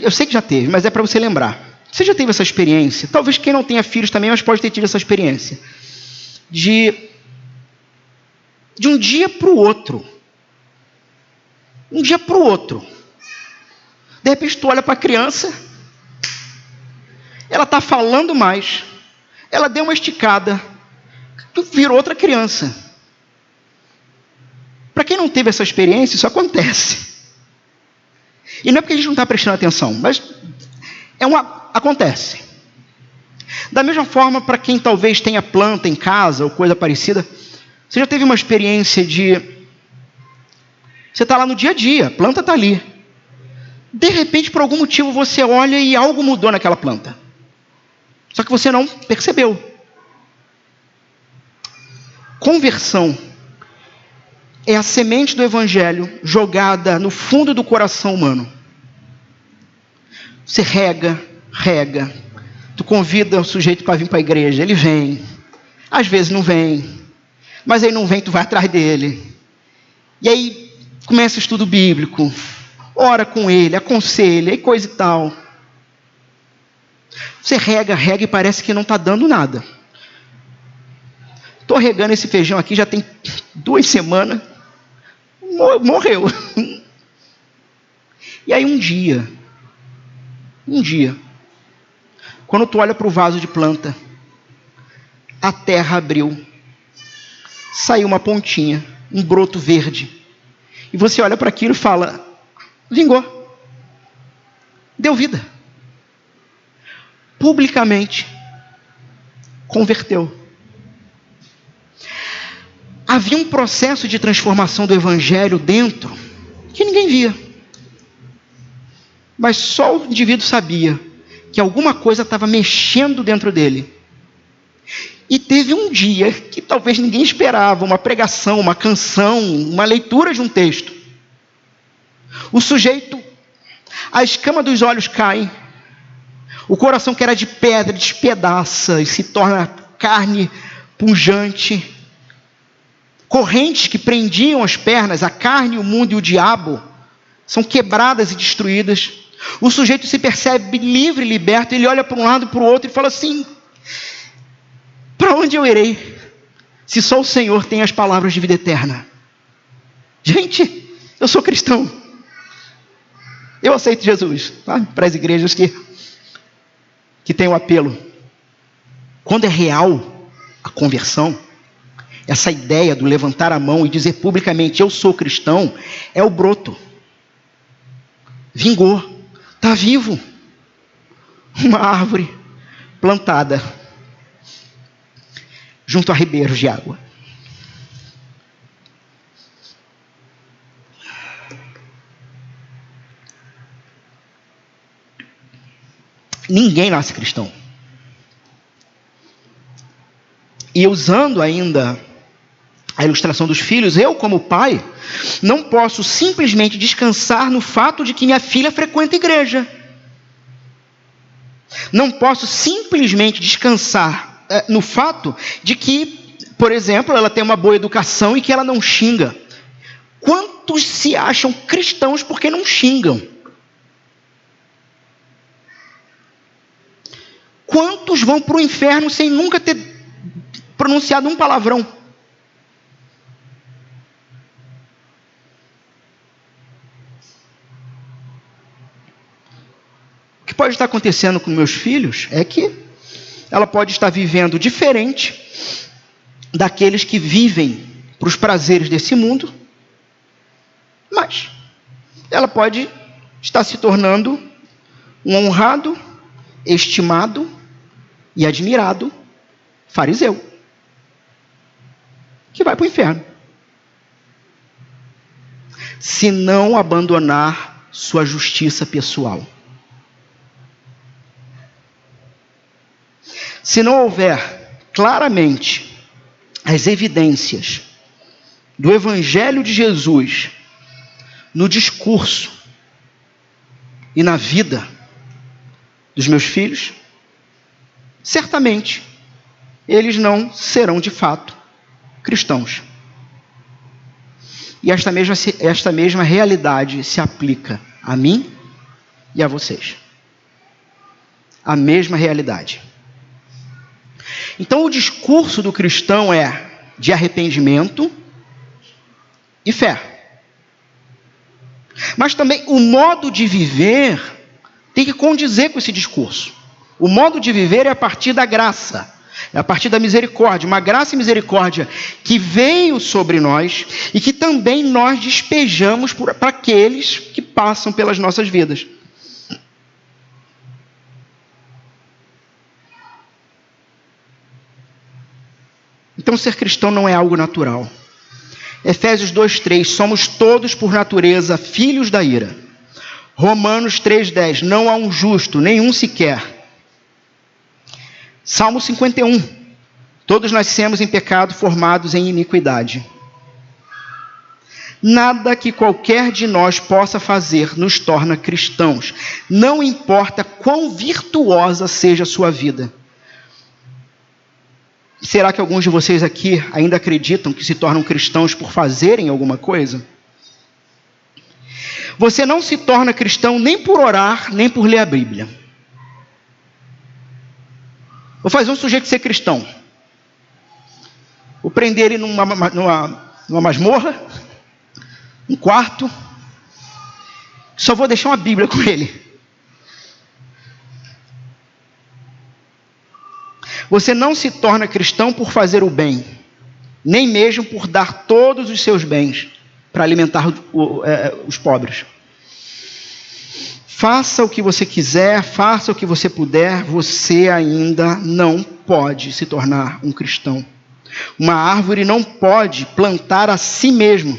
eu sei que já teve, mas é para você lembrar. Você já teve essa experiência? Talvez quem não tenha filhos também, mas pode ter tido essa experiência. De um dia para o outro. Um dia para o outro. De repente tu olha para a criança, ela está falando mais, ela deu uma esticada, tu virou outra criança. Para quem não teve essa experiência, isso acontece. E não é porque a gente não está prestando atenção, mas acontece. Da mesma forma, para quem talvez tenha planta em casa ou coisa parecida, você já teve uma experiência de... Você está lá no dia a dia, a planta está ali. De repente, por algum motivo, você olha e algo mudou naquela planta. Só que você não percebeu. Conversão é a semente do Evangelho jogada no fundo do coração humano. Você rega. Tu convida o sujeito para vir para a igreja, ele vem. Às vezes não vem. Mas aí não vem, tu vai atrás dele. E aí começa o estudo bíblico. Ora com ele, aconselha e coisa e tal. Você rega e parece que não está dando nada. Estou regando esse feijão aqui, já tem 2 semanas. Morreu. E aí um dia, quando tu olha para o vaso de planta, a terra abriu, saiu uma pontinha, um broto verde. E você olha para aquilo e fala, vingou, deu vida. Publicamente, converteu. Havia um processo de transformação do Evangelho dentro, que ninguém via. Mas só o indivíduo sabia que alguma coisa estava mexendo dentro dele. E teve um dia que talvez ninguém esperava, uma pregação, uma canção, uma leitura de um texto. O sujeito, a escama dos olhos cai, o coração que era de pedra despedaça e se torna carne pujante. Correntes que prendiam as pernas, a carne, o mundo e o diabo, são quebradas e destruídas. O sujeito se percebe livre, liberto, ele olha para um lado e para o outro e fala assim, para onde eu irei, se só o Senhor tem as palavras de vida eterna? Gente, eu sou cristão, eu aceito Jesus, tá? Para as igrejas que tem o apelo. Quando é real a conversão, essa ideia do levantar a mão e dizer publicamente, eu sou cristão, é o broto. Vingou. Está vivo. Uma árvore plantada junto a ribeiros de água. Ninguém nasce cristão. E usando ainda a ilustração dos filhos, eu como pai, não posso simplesmente descansar no fato de que minha filha frequenta a igreja. Não posso simplesmente descansar no fato de que, por exemplo, ela tem uma boa educação e que ela não xinga. Quantos se acham cristãos porque não xingam? Quantos vão para o inferno sem nunca ter pronunciado um palavrão? O que pode estar acontecendo com meus filhos é que ela pode estar vivendo diferente daqueles que vivem para os prazeres desse mundo, mas ela pode estar se tornando um honrado, estimado e admirado fariseu, que vai para o inferno, se não abandonar sua justiça pessoal. Se não houver claramente as evidências do Evangelho de Jesus no discurso e na vida dos meus filhos, certamente eles não serão de fato cristãos. E esta mesma realidade se aplica a mim e a vocês. A mesma realidade. Então o discurso do cristão é de arrependimento e fé. Mas também o modo de viver tem que condizer com esse discurso. O modo de viver é a partir da graça, é a partir da misericórdia, uma graça e misericórdia que veio sobre nós e que também nós despejamos para aqueles que passam pelas nossas vidas. Então ser cristão não é algo natural. Efésios 2:3, somos todos por natureza filhos da ira. Romanos 3:10, não há um justo, nenhum sequer. Salmo 51, todos nascemos em pecado, formados em iniquidade. Nada que qualquer de nós possa fazer nos torna cristãos, não importa quão virtuosa seja a sua vida. Será que alguns de vocês aqui ainda acreditam que se tornam cristãos por fazerem alguma coisa? Você não se torna cristão nem por orar, nem por ler a Bíblia. Vou fazer um sujeito ser cristão. Vou prender ele numa masmorra, um quarto. Só vou deixar uma Bíblia com ele. Você não se torna cristão por fazer o bem, nem mesmo por dar todos os seus bens para alimentar os pobres. Faça o que você quiser, faça o que você puder, você ainda não pode se tornar um cristão. Uma árvore não pode plantar a si mesmo.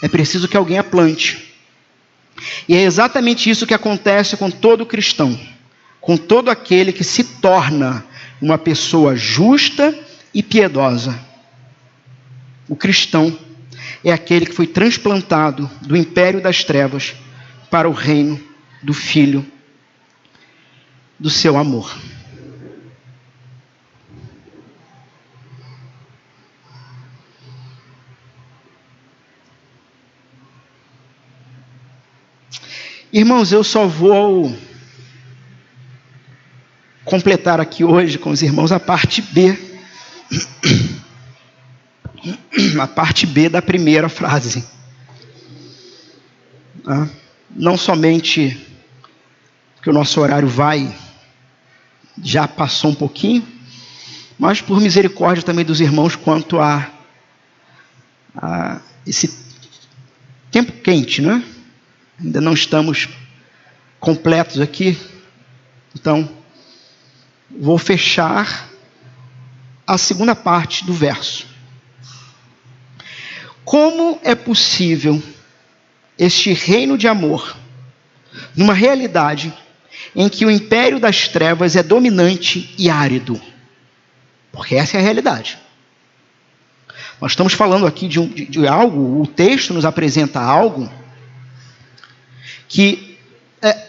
É preciso que alguém a plante. E é exatamente isso que acontece com todo cristão, com todo aquele que se torna uma pessoa justa e piedosa. O cristão é aquele que foi transplantado do império das trevas para o reino do Filho do seu amor. Irmãos, eu só vou completar aqui hoje com os irmãos a parte B. A parte B da primeira frase. Não somente que o nosso horário já passou um pouquinho, mas por misericórdia também dos irmãos quanto a esse tempo quente, né? Ainda não estamos completos aqui, então vou fechar a segunda parte do verso. Como é possível este reino de amor, numa realidade em que o império das trevas é dominante e árido? Porque essa é a realidade. Nós estamos falando aqui de algo, o texto nos apresenta algo que,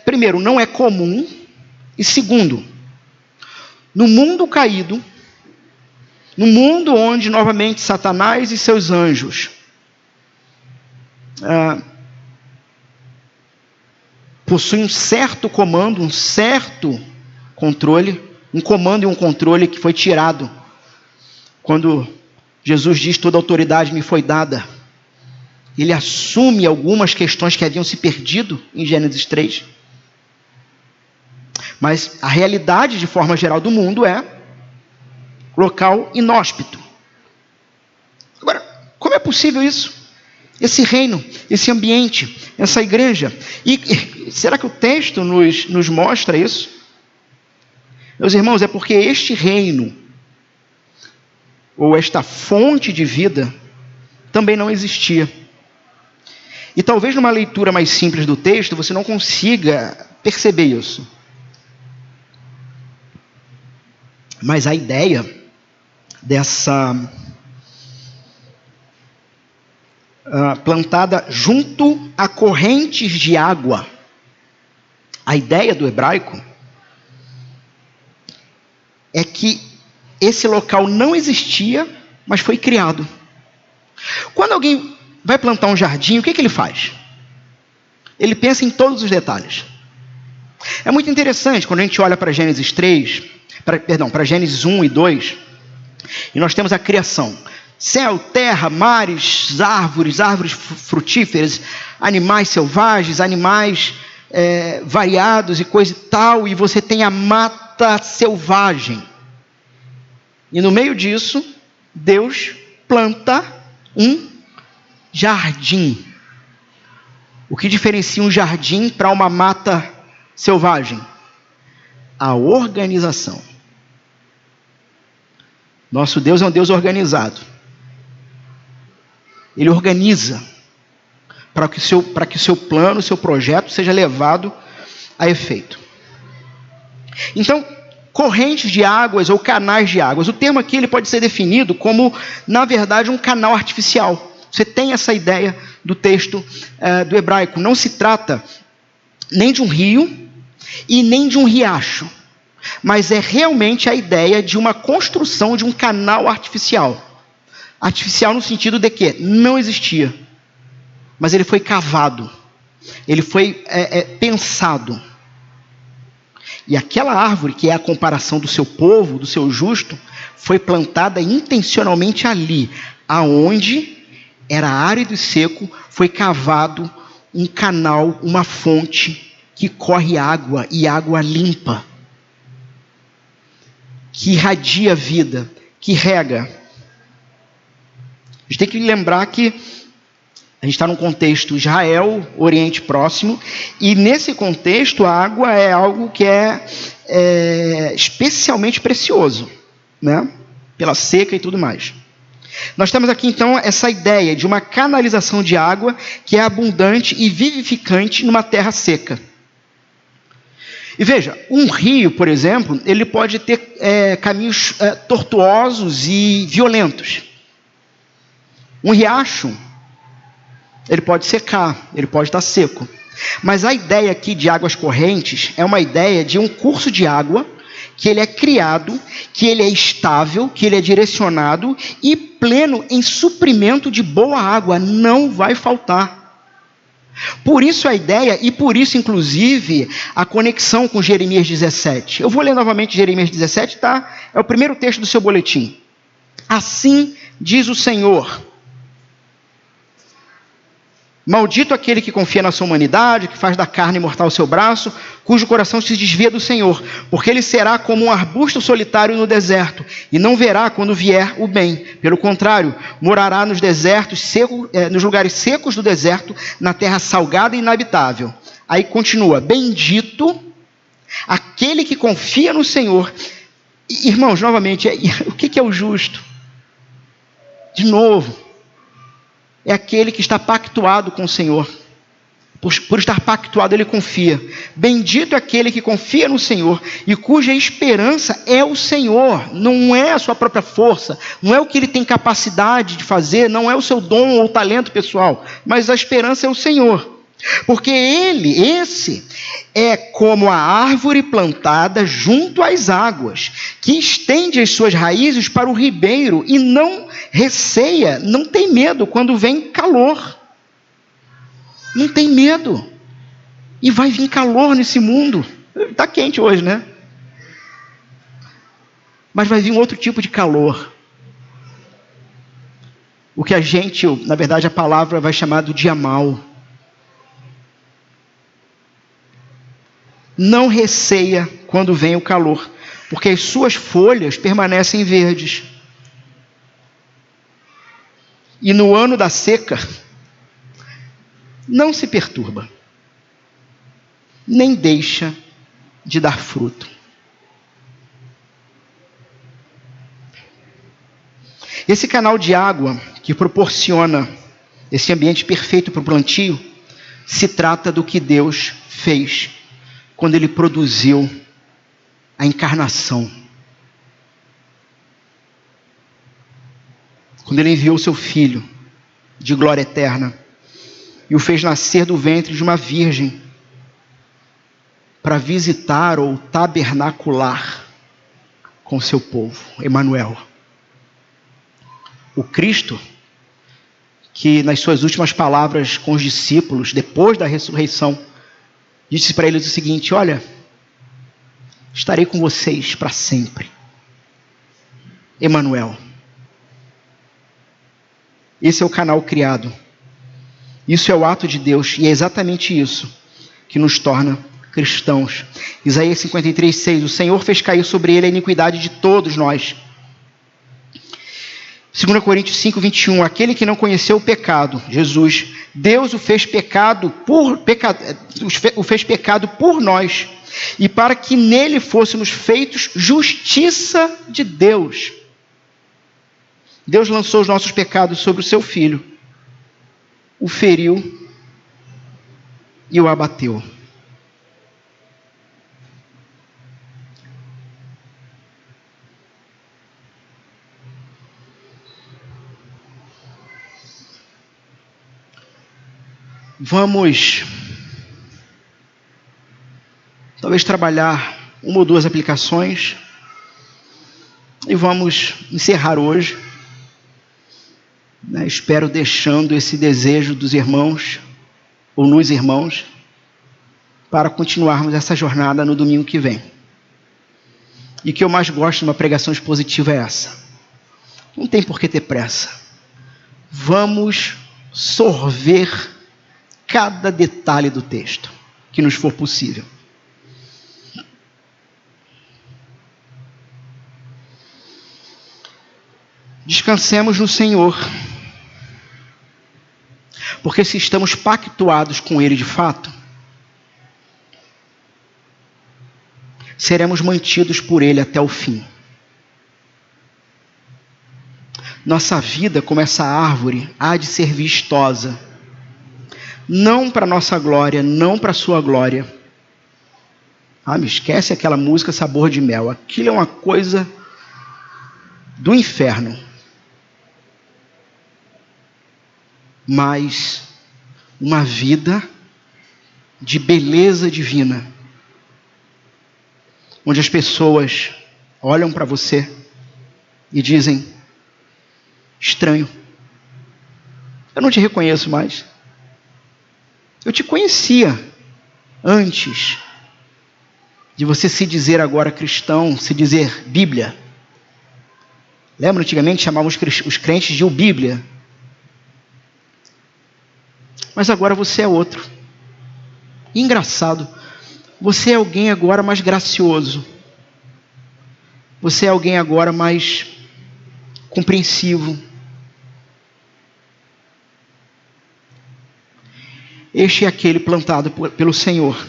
primeiro, não é comum, e segundo, no mundo caído, no mundo onde novamente Satanás e seus anjos possuem um certo comando, um certo controle, um comando e um controle que foi tirado quando Jesus diz: toda autoridade me foi dada. Ele assume algumas questões que haviam se perdido em Gênesis 3. Mas a realidade, de forma geral, do mundo é local inóspito. Agora, como é possível isso? Esse reino, esse ambiente, essa igreja. E será que o texto nos mostra isso? Meus irmãos, é porque este reino, ou esta fonte de vida, também não existia. E talvez numa leitura mais simples do texto, você não consiga perceber isso. Mas a ideia dessa plantada junto a correntes de água, a ideia do hebraico é que esse local não existia, mas foi criado. Quando alguém vai plantar um jardim, o que ele faz? Ele pensa em todos os detalhes. É muito interessante quando a gente olha para Gênesis 3, para Gênesis 1 e 2, e nós temos a criação. Céu, terra, mares, árvores frutíferas, animais selvagens, animais variados e coisa e tal, e você tem a mata selvagem. E no meio disso, Deus planta um jardim. O que diferencia um jardim para uma mata selvagem? A organização. Nosso Deus é um Deus organizado. Ele organiza para que o seu plano, o seu projeto seja levado a efeito. Então, correntes de águas ou canais de águas. O termo aqui ele pode ser definido como, na verdade, um canal artificial. Você tem essa ideia do texto do hebraico. Não se trata nem de um rio e nem de um riacho, mas é realmente a ideia de uma construção de um canal artificial. Artificial no sentido de que não existia, mas ele foi cavado, ele foi pensado. E aquela árvore, que é a comparação do seu povo, do seu justo, foi plantada intencionalmente ali, aonde era árido e seco, foi cavado um canal, uma fonte que corre água, e água limpa, que irradia a vida, que rega. A gente tem que lembrar que a gente está num contexto Israel, Oriente Próximo, e nesse contexto a água é algo que é especialmente precioso, né? Pela seca e tudo mais. Nós temos aqui então essa ideia de uma canalização de água que é abundante e vivificante numa terra seca. E veja, um rio, por exemplo, ele pode ter caminhos tortuosos e violentos. Um riacho, ele pode secar, ele pode estar seco. Mas a ideia aqui de águas correntes é uma ideia de um curso de água que ele é criado, que ele é estável, que ele é direcionado e pleno em suprimento de boa água, não vai faltar. Por isso a ideia, e por isso inclusive a conexão com Jeremias 17. Eu vou ler novamente Jeremias 17, tá? É o primeiro texto do seu boletim. Assim diz o Senhor: maldito aquele que confia na sua humanidade, que faz da carne mortal o seu braço, cujo coração se desvia do Senhor, porque ele será como um arbusto solitário no deserto, e não verá quando vier o bem. Pelo contrário, morará nos desertos secos, nos lugares secos do deserto, na terra salgada e inabitável. Aí continua: bendito aquele que confia no Senhor. Irmãos, novamente, o que é o justo? De novo, é aquele que está pactuado com o Senhor. Por estar pactuado, ele confia. Bendito é aquele que confia no Senhor e cuja esperança é o Senhor. Não é a sua própria força, não é o que ele tem capacidade de fazer, não é o seu dom ou talento pessoal, mas a esperança é o Senhor. Porque esse é como a árvore plantada junto às águas, que estende as suas raízes para o ribeiro e não receia, não tem medo quando vem calor. Não tem medo. E vai vir calor nesse mundo. Está quente hoje, né? Mas vai vir um outro tipo de calor. O que a gente, na verdade a palavra vai chamar do dia mau. Não receia quando vem o calor, porque as suas folhas permanecem verdes. E no ano da seca, não se perturba, nem deixa de dar fruto. Esse canal de água que proporciona esse ambiente perfeito para o plantio, se trata do que Deus fez quando ele produziu a encarnação. Quando ele enviou seu Filho de glória eterna e o fez nascer do ventre de uma virgem para visitar ou tabernacular com seu povo, Emanuel. O Cristo que nas suas últimas palavras com os discípulos, depois da ressurreição, disse para eles o seguinte: olha, estarei com vocês para sempre. Emanuel. Esse é o canal criado. Isso é o ato de Deus, e é exatamente isso que nos torna cristãos. Isaías 53:6, o Senhor fez cair sobre ele a iniquidade de todos nós. 2 Coríntios 5:21, aquele que não conheceu o pecado, Jesus, Deus o fez pecado por nós, e para que nele fôssemos feitos justiça de Deus. Deus lançou os nossos pecados sobre o seu Filho, o feriu e o abateu. Vamos talvez trabalhar uma ou duas aplicações e vamos encerrar hoje, né? Espero deixando esse desejo dos irmãos ou nos irmãos para continuarmos essa jornada no domingo que vem. E o que eu mais gosto de uma pregação expositiva é essa. Não tem por que ter pressa. Vamos sorver cada detalhe do texto que nos for possível. Descansemos no Senhor, porque se estamos pactuados com Ele de fato, seremos mantidos por Ele até o fim. Nossa vida, como essa árvore, há de ser vistosa, não para nossa glória, não para a sua glória. Me esquece aquela música Sabor de Mel. Aquilo é uma coisa do inferno. Mas uma vida de beleza divina, onde as pessoas olham para você e dizem: estranho, eu não te reconheço mais. Eu te conhecia antes de você se dizer agora cristão, se dizer Bíblia. Lembra, antigamente chamavam os crentes de o Bíblia. Mas agora você é outro. E engraçado, você é alguém agora mais gracioso. Você é alguém agora mais compreensivo. Este é aquele plantado pelo Senhor,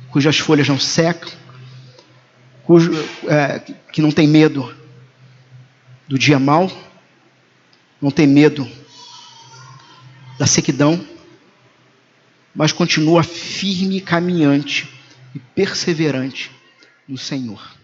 cujas folhas não secam, que não tem medo do dia mau, não tem medo da sequidão, mas continua firme, caminhante e perseverante no Senhor.